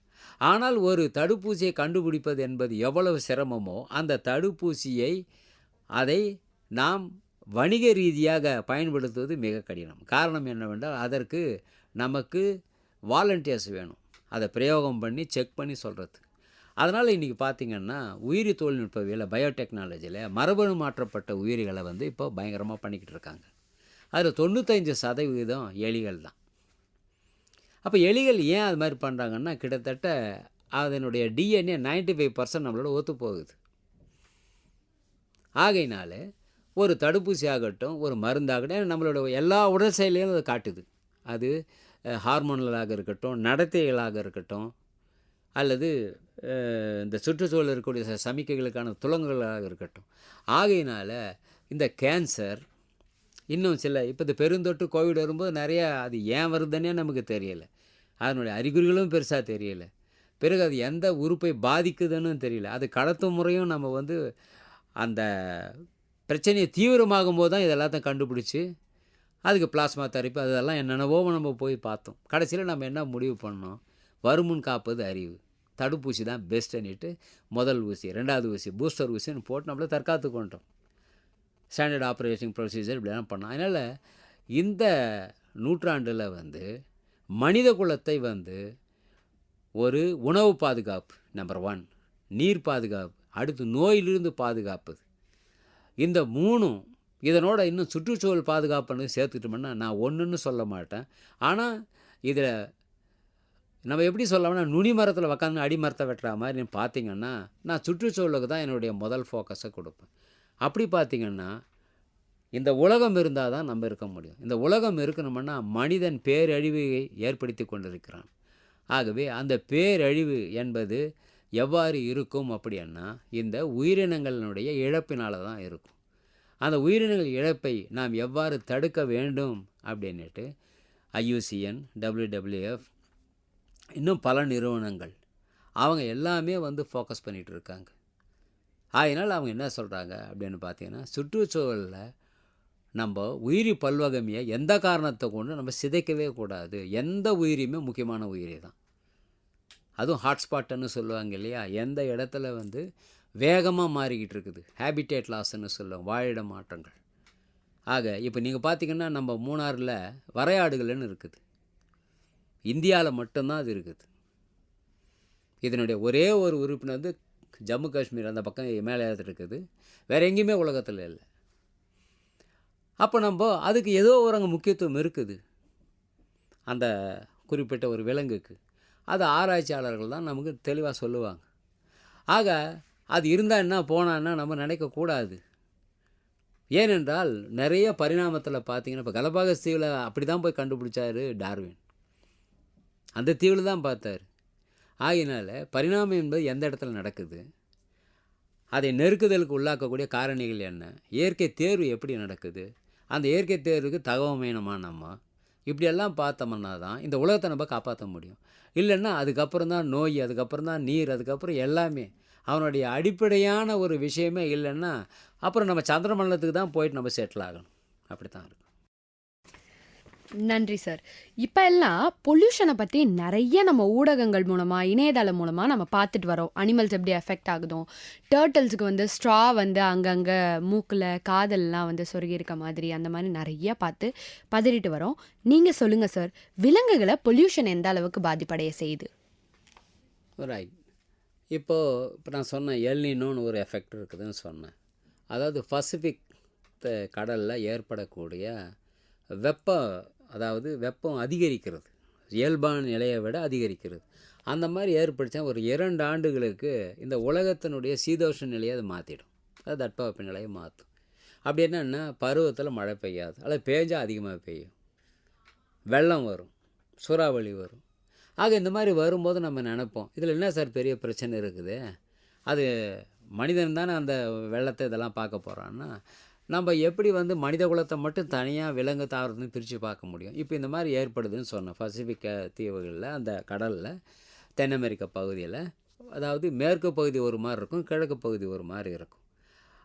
ஆனால் ஒரு தடுப்பூசியை கண்டுபிடிப்பது என்பது எவ்வளவு சிரமமோ, அந்த தடுப்பூசியை அதை நாம் வணிக ரீதியாக பயன்படுத்துவது மிக கடினம். காரணம் என்னவென்றால் அதற்கு நமக்கு வாலண்டியர்ஸ் வேணும், அதை பிரயோகம் பண்ணி செக் பண்ணி சொல்கிறது. அதனால் இன்றைக்கி பார்த்திங்கன்னா உயிரி தொழில்நுட்பவியல் பயோடெக்னாலஜியில் மரபணு மாற்றப்பட்ட உயிரிகளை வந்து இப்போ பயங்கரமாக பண்ணிக்கிட்டு இருக்காங்க. அதில் 95% எலிகள் தான். அப்போ எலிகள் ஏன் அது மாதிரி பண்ணுறாங்கன்னா, கிட்டத்தட்ட அதனுடைய டிஎன்ஏ 95% நம்மளோட ஒத்து போகுது. ஆகையினால ஒரு தடுப்பூசி ஆகட்டும், ஒரு மருந்தாகட்டும், நம்மளோட எல்லா உடல் செயலையும் அது காட்டுது. அது ஹார்மோனலாக இருக்கட்டும், நடத்தைகளாக இருக்கட்டும், அல்லது இந்த சுற்றுச்சூழல் இருக்கக்கூடிய சமிக்கைகளுக்கான துலங்குகளாக இருக்கட்டும். ஆகையினால இந்த கேன்சர் இன்னும் சில இப்போ இந்த பெருந்தொற்று கோவிட் வரும்போது நிறையா அது ஏன் வருதுன்னே நமக்கு தெரியலை, அதனுடைய அறிகுறிகளும் பெருசாக தெரியலை, பிறகு அது எந்த உறுப்பை பாதிக்குதுன்னு தெரியல, அது கடத்தும் முறையும் நம்ம வந்து அந்த பிரச்சனையை தீவிரமாகும் போது தான் இதெல்லாத்தையும் கண்டுபிடிச்சி அதுக்கு பிளாஸ்மா தெரப்பி அதெல்லாம் என்னென்னவோ நம்ம போய் பார்த்தோம். கடைசியில் நம்ம என்ன முடிவு பண்ணோம்? வருமுன் காப்பது அறிவு, தடுப்பூசி தான் பெஸ்ட்டுன்னுட்டு முதல் ஊசி, 2வது ஊசி, பூஸ்டர் ஊசின்னு போட்டு நம்மளை தற்காத்து கொண்டோம். ஸ்டாண்டர்ட் ஆப்ரேட்டிங் ப்ரொசீஜர் இப்படிலாம் பண்ணோம். அதனால் இந்த நூற்றாண்டில் வந்து மனித குலத்தை வந்து ஒரு உணவு பாதுகாப்பு நம்பர் 1, நீர் பாதுகாப்பு, அடுத்து நோயிலிருந்து பாதுகாப்பது, இந்த 3ம் இதனோட இன்னும் சுற்றுச்சூழல் பாதுகாப்புன்னு சேர்த்துக்கிட்டோம்னா நான் ஒன்றுன்னு சொல்ல மாட்டேன். ஆனால் இதில் நம்ம எப்படி சொல்லலாம்னா நுனி மரத்தில் உக்காந்து அடிமரத்தை வெட்டுற மாதிரி பார்த்திங்கன்னா நான் சுற்றுச்சூழலுக்கு தான் என்னுடைய முதல் ஃபோக்கஸை கொடுப்பேன். அப்படி பார்த்திங்கன்னா இந்த உலகம் இருந்தால் தான் நம்ம இருக்க முடியும். இந்த உலகம் இருக்கணும்னா மனிதன் பேரழிவை ஏற்படுத்தி கொண்டிருக்கிறான். ஆகவே அந்த பேரழிவு என்பது எவ்வாறு இருக்கும் அப்படின்னா இந்த உயிரினங்களினுடைய இழப்பினால தான் இருக்கும். அந்த உயிரினங்கள் இழப்பை நாம் எவ்வாறு தடுக்க வேண்டும் அப்படின்ட்டு IUCN, WWF, இன்னும் பல நிறுவனங்கள் அவங்க எல்லாமே வந்து ஃபோக்கஸ் பண்ணிகிட்டு இருக்காங்க. அதனால் அவங்க என்ன சொல்கிறாங்க அப்படின்னு பார்த்தீங்கன்னா, சுற்றுச்சூழலில் நம்ம உயிரி பல்வகமையை எந்த காரணத்தை கொண்டு நம்ம சிதைக்கவே கூடாது. எந்த உயிரியுமே முக்கியமான உயிரி தான். அதுவும் ஹாட்ஸ்பாட்டுன்னு சொல்லுவாங்க இல்லையா, எந்த இடத்துல வந்து வேகமாக மாறிக்கிட்டு இருக்குது, ஹேபிடேட் லாஸ்ன்னு சொல்லுவாங்க, வாழிட மாற்றங்கள். ஆக இப்போ நீங்கள் பார்த்திங்கன்னா நம்ம மூணாறில் வரையாடுகள்னு இருக்குது, இந்தியாவில் மட்டும்தான் அது இருக்குது. இதனுடைய ஒரே ஒரு உறுப்பினர் வந்து ஜம்மு காஷ்மீர் அந்த பக்கம் மேலேயாவது இருக்குது, வேறு எங்கேயுமே உலகத்தில் இல்லை. அப்போ நம்ம அதுக்கு ஏதோ ஒரு அங்கே முக்கியத்துவம் இருக்குது அந்த குறிப்பிட்ட ஒரு விலங்குக்கு. அது ஆராய்ச்சியாளர்கள் தான் நமக்கு தெளிவாக சொல்லுவாங்க. ஆக அது இருந்தால் என்ன போனான்னா நம்ம நினைக்கக்கூடாது. ஏனென்றால் நிறைய பரிணாமத்தில் பார்த்தீங்கன்னா இப்போ கலபாகஸ் தீவில் அப்படி தான் போய் கண்டுபிடிச்சாரு டார்வின். அந்த தீவில் தான் பார்த்தார். ஆகினால பரிணாமம் என்பது எந்த இடத்துல நடக்குது, அதை நெருக்குதலுக்கு உள்ளாக்கக்கூடிய காரணிகள் என்ன, இயற்கை தேர்வு எப்படி நடக்குது, அந்த இயற்கை தேர்வுக்கு தகவமைனமா நம்ம இப்படியெல்லாம் பார்த்தோம்னா தான் இந்த உலகத்தை நம்ம காப்பாற்ற முடியும். இல்லைன்னா அதுக்கப்புறம் தான் நோய், அதுக்கப்புறம் தான் நீர், அதுக்கப்புறம் எல்லாமே. அவனுடைய அடிப்படையான ஒரு விஷயமே இல்லைன்னா அப்புறம் நம்ம சந்திரமண்டலத்துக்கு தான் போயிட்டு நம்ம செட்டில் ஆகணும். அப்படி தான் இருக்கும். நன்றி சார். இப்போ எல்லாம் பொல்யூஷனை பற்றி நிறைய நம்ம ஊடகங்கள் மூலமாக, இணையதளம் மூலமாக நம்ம பார்த்துட்டு வரோம். அனிமல்ஸ் எப்படி எஃபெக்ட் ஆகுதும், டேர்ட்டில்ஸுக்கு வந்து ஸ்ட்ரா வந்து அங்கங்கே மூக்கில் காதல்லாம் வந்து சொருகி இருக்க மாதிரி, அந்த மாதிரி நிறைய பார்த்து பதறிட்டு வரோம். நீங்கள் சொல்லுங்கள் சார், விலங்குகளை பொல்யூஷன் எந்த அளவுக்கு பாதிப்படைய செய்யுது? ரைட். இப்போ நான் சொன்னேன் எல்னினோன்னு ஒரு எஃபெக்ட் இருக்குதுன்னு சொன்னேன். அதாவது பசிபிக் கடலில் ஏற்படக்கூடிய வெப்பம், அதாவது வெப்பம் அதிகரிக்கிறது, இயல்பான நிலையை விட அதிகரிக்கிறது. அந்த மாதிரி ஏற்படுத்தா ஒரு 2 ஆண்டுகளுக்கு இந்த உலகத்தினுடைய சீதோஷ்ண நிலையை அது மாற்றிடும். அது தட்பவெப்ப நிலையை மாற்றும். அப்படி என்னன்னா பருவத்தில் மழை பெய்யாது, அல்லது பேஞ்சால் அதிகமாக பெய்யும், வெள்ளம் வரும், சூறாவளி வரும். ஆக இந்த மாதிரி வரும்போது நம்ம நினைப்போம், இதில் என்ன சார் பெரிய பிரச்சனை இருக்குது, அது மனிதன் தானே அந்த வெள்ளத்தை இதெல்லாம் பார்க்க போகிறான்னா, நம்ம எப்படி வந்து மனித குலத்தை மட்டும் தனியாக விலங்கு தாவரத்துன்னு பிரித்து பார்க்க முடியும். இப்போ இந்த மாதிரி ஏற்படுதுன்னு சொன்னேன். பசிபிக் தீவுகளில், அந்த கடலில், தென் அமெரிக்கா பகுதியில், அதாவது மேற்கு பகுதி ஒரு மாதிரி இருக்கும், கிழக்கு பகுதி ஒரு மாதிரி இருக்கும்.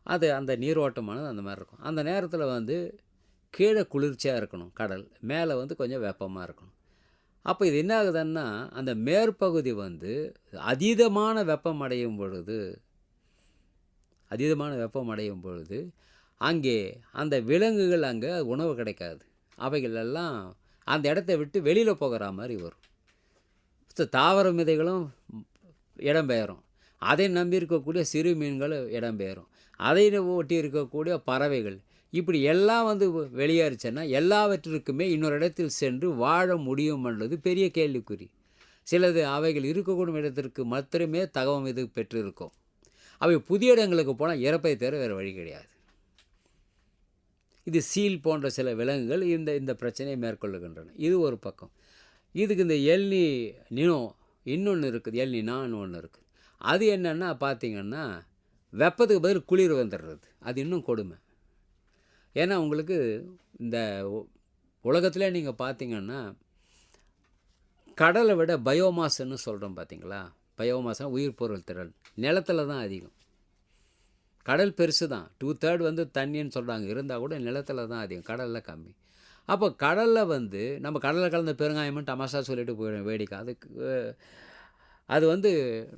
அது அந்த நீரோட்டமானது அந்த மாதிரி இருக்கும். அந்த நேரத்தில் வந்து கீழே குளிர்ச்சியாக இருக்கணும் கடல், மேலே வந்து கொஞ்சம் வெப்பமாக இருக்கணும். அப்போ இது என்ன ஆகுதுன்னா, அந்த மேற்பகுதி வந்து அதீதமான வெப்பம் அடையும் பொழுது அங்கே அந்த விலங்குகள் அங்கே உணவு கிடைக்காது. அவைகள் எல்லாம் அந்த இடத்த விட்டு வெளியில் போகிற மாதிரி வரும். தாவர விதைகளும் இடம்பெயரும், அதை நம்பி இருக்கக்கூடிய சிறு மீன்களும் இடம்பெயரும், அதை ஒட்டி இருக்கக்கூடிய பறவைகள், இப்படி எல்லாம் வந்து வெளியேறிச்சுன்னா எல்லாவற்றிற்குமே இன்னொரு இடத்தில் சென்று வாழ முடியும் என்றது பெரிய கேள்விக்குறி. சிலது அவைகள் இருக்கக்கூடிய இடத்திற்கு மாத்திரமே தகவல் இது பெற்றிருக்கும். அவை புதிய இடங்களுக்கு போனால் இறப்பை தவிர வேறு வழி கிடையாது. இது சீல் போன்ற சில விலங்குகள் இந்த பிரச்சனையை மேற்கொள்ளுகின்றன. இது ஒரு பக்கம். இதுக்கு இந்த எல்னினோ இன்னொன்று இருக்குது, எல்னினான்னு ஒன்று இருக்குது. அது என்னென்னா பார்த்திங்கன்னா வெப்பத்துக்கு பதில் குளிர் வந்துடுறது. அது இன்னும் கொடுமை. ஏன்னா உங்களுக்கு இந்த உலகத்திலே நீங்கள் பார்த்திங்கன்னா கடலை விட பயோமாஸ்ன்னு சொல்கிறோம் பார்த்தீங்களா, பயோமாஸ்னா உயிர் பொருள் திறன் நிலத்தில் தான் அதிகம். கடல் பெருசு தான், 2/3 வந்து தண்ணின்னு சொல்கிறாங்க, இருந்தால் கூட நிலத்தில் தான் அதிகம், கடலில் கம்மி. அப்போ கடலில் வந்து நம்ம கடலில் கலந்த பெருங்காயம்னு தமாஷா சொல்லிட்டு போயிடும் வேடிக்கை. அது வந்து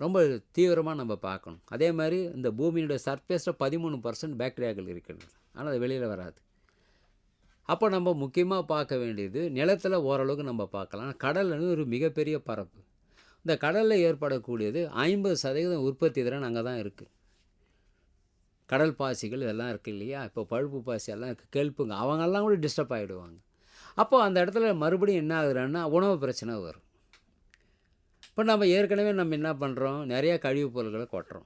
ரொம்ப தீவிரமாக நம்ம பார்க்கணும். அதே மாதிரி இந்த பூமியினுடைய சர்ஃபேஸில் 13% பாக்டீரியாக்கள் இருக்கிறது, ஆனால் அது வெளியில் வராது. அப்போ நம்ம முக்கியமாக பார்க்க வேண்டியது நிலத்தில் ஓரளவுக்கு நம்ம பார்க்கலாம். கடல்னு ஒரு மிகப்பெரிய பரப்பு. இந்த கடலில் ஏற்படக்கூடியது 50% உற்பத்தி திறன் அங்கே தான் இருக்குது. கடல் பாசிகள் இதெல்லாம் இருக்குது இல்லையா, இப்போ பழுப்பு பாசி எல்லாம் இருக்குது, கெல்ப்புங்க, அவங்கெல்லாம் கூட டிஸ்டர்ப் ஆகிடுவாங்க. அப்போது அந்த இடத்துல மறுபடியும் என்ன ஆகுதுன்னா உணவு பிரச்சனை வரும். இப்போ நம்ம ஏற்கனவே நம்ம என்ன பண்ணுறோம், நிறைய கழிவுப் பொருட்களை கொட்டுறோம்.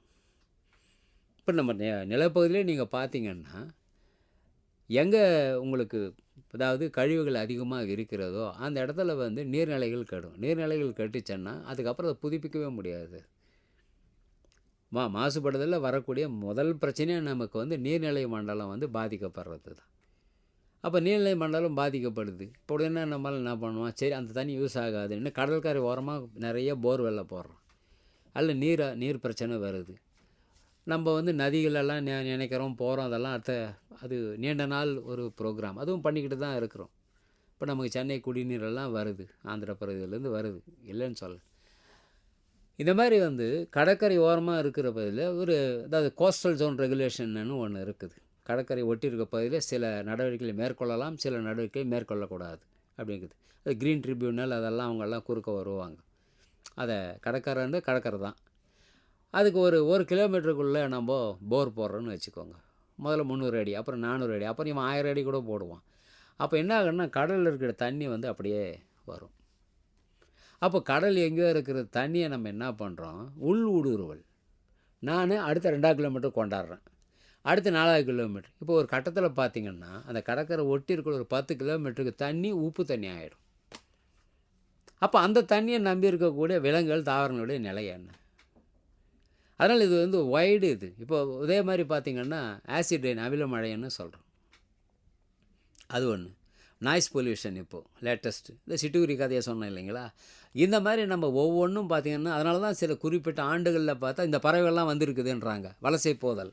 இப்போ நம்ம நிலப்பகுதியிலே நீங்கள் பார்த்தீங்கன்னா எங்கே உங்களுக்கு அதாவது கழிவுகள் அதிகமாக இருக்கிறதோ அந்த இடத்துல வந்து நீர்நிலைகள் கெடும். நீர்நிலைகள் கெட்டுச்சுன்னா அதுக்கப்புறம் அதை புதுப்பிக்கவே முடியாது. மாசுபடுதலில் வரக்கூடிய முதல் பிரச்சனையாக நமக்கு வந்து நீர்நிலை மண்டலம் வந்து பாதிக்கப்படுறது தான். அப்போ நீர்நிலை மண்டலம் பாதிக்கப்படுது. இப்போ உடனே நம்மளால் என்ன பண்ணுவோம், சரி அந்த தண்ணி யூஸ் ஆகாதுன்னு கடற்கரை ஓரமாக நிறைய போர்வெல்ல போடுறோம். அதில் நீர் பிரச்சனை வருது. நம்ம வந்து நதிகளெல்லாம் நினைக்கிறோம், போகிறோம், அதெல்லாம் அது நீண்ட நாள் ஒரு ப்ரோக்ராம், அதுவும் பண்ணிக்கிட்டு தான் இருக்கிறோம். இப்போ நமக்கு சென்னை குடிநீரெல்லாம் வருது, ஆந்திர பிரதேசத்துலேருந்து வருது, இல்லைன்னு சொல்ல. இந்த மாதிரி வந்து கடற்கரை ஓரமாக இருக்கிற பகுதியில் அதாவது கோஸ்டல் ஜோன் ரெகுலேஷன்னு ஒன்று இருக்குது. கடற்கரை ஒட்டி இருக்க பகுதியில் சில நடவடிக்கைகளை மேற்கொள்ளலாம், சில நடவடிக்கைகளை மேற்கொள்ளக்கூடாது அப்படிங்குது. அது க்ரீன் ட்ரிபியூனல் அதெல்லாம் அவங்கெல்லாம் குறுக்க வருவாங்க. அதை கடற்கரை தான். அதுக்கு ஒரு கிலோமீட்டருக்குள்ளே நம்ம போர் போடுறோன்னு வச்சுக்கோங்க. முதல்ல 300 அடி, அப்புறம் 400 அடி, அப்புறம் இவன் 1000 அடி கூட போடுவான். அப்போ என்ன ஆகுன்னா கடலில் இருக்கிற தண்ணி வந்து அப்படியே வரும். அப்போ கடல் எங்கேயோ இருக்கிற தண்ணியை நம்ம என்ன பண்ணுறோம், உள் ஊடுருவல். நான் அடுத்த 2 கிலோமீட்டர் கொண்டாடுறேன். அடுத்து 4000 கிலோமீட்டர். இப்போ ஒரு கட்டத்தில் பார்த்தீங்கன்னா அந்த கடற்கரை ஒட்டி இருக்கிற ஒரு 10 கிலோமீட்டருக்கு தண்ணி உப்பு தண்ணி ஆகிடும். அப்போ அந்த தண்ணியை நம்பி இருக்கக்கூடிய விலங்குகள் தாவரங்களுடைய நிலை என்ன? அதனால் இது வந்து வைடு இது. இப்போ இதே மாதிரி பார்த்திங்கன்னா ஆசிட் ரெயின் அமில மழைன்னு சொல்கிறோம். அது ஒன்று. நாய்ஸ் பொல்யூஷன் இப்போது லேட்டஸ்ட்டு இந்த சிட்டுக்குருவி கதையை சொன்னேன் இல்லைங்களா? இந்த மாதிரி நம்ம ஒவ்வொன்றும் பார்த்திங்கன்னா அதனால தான் சில குறிப்பிட்ட ஆண்டுகளில் பார்த்தா இந்த பறவைகள்லாம் வந்திருக்குதுன்றாங்க, வலசை போதல்.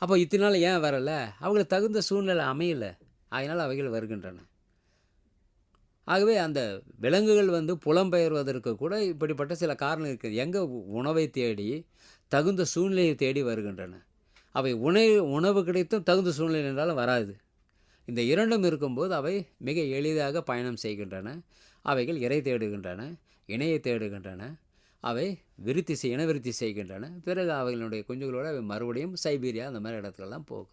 அப்போ இத்தனை நாள் ஏன் வரலை? அவங்களுக்கு தகுந்த சூழ்நிலை அமையலை, அதனால் அவைகள் வருகின்றன. ஆகவே அந்த விலங்குகள் வந்து புலம்பெயர்வதற்கு கூட இப்படிப்பட்ட சில காரணம் இருக்குது. எங்கே உணவை தேடி தகுந்த சூழ்நிலையை தேடி வருகின்றன. அவை உணவு கிடைத்தும் தகுந்த சூழ்நிலை என்றாலும் வராது. இந்த இரண்டும் இருக்கும்போது அவை மிக எளிதாக பயணம் செய்கின்றன. அவைகள் இரை தேடுகின்றன, இணையை தேடுகின்றன, அவை இனவிருத்தி செய்கின்றன. பிறகு அவைகளுடைய குஞ்சுகளோடு அவை மறுபடியும் சைபீரியா அந்த மாதிரி இடத்துலலாம் போகுது.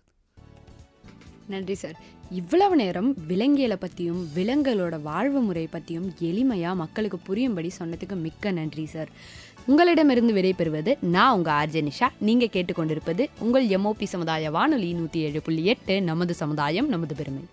நன்றி சார். இவ்வளவு நேரம் விலங்கியலை பற்றியும் விலங்குகளோட வாழ்வு முறை பற்றியும் எளிமையாக மக்களுக்கு புரியும்படி சொன்னதுக்கு மிக்க நன்றி சார். உங்களிடமிருந்து விடைபெறுவது நான் உங்கள் ஆர்ஜே நிஷா. நீங்கள் கேட்டுக்கொண்டிருப்பது உங்கள் எம்ஓபி சமுதாய வானொலி 107.8 நமது சமுதாயம் நமது பெருமை.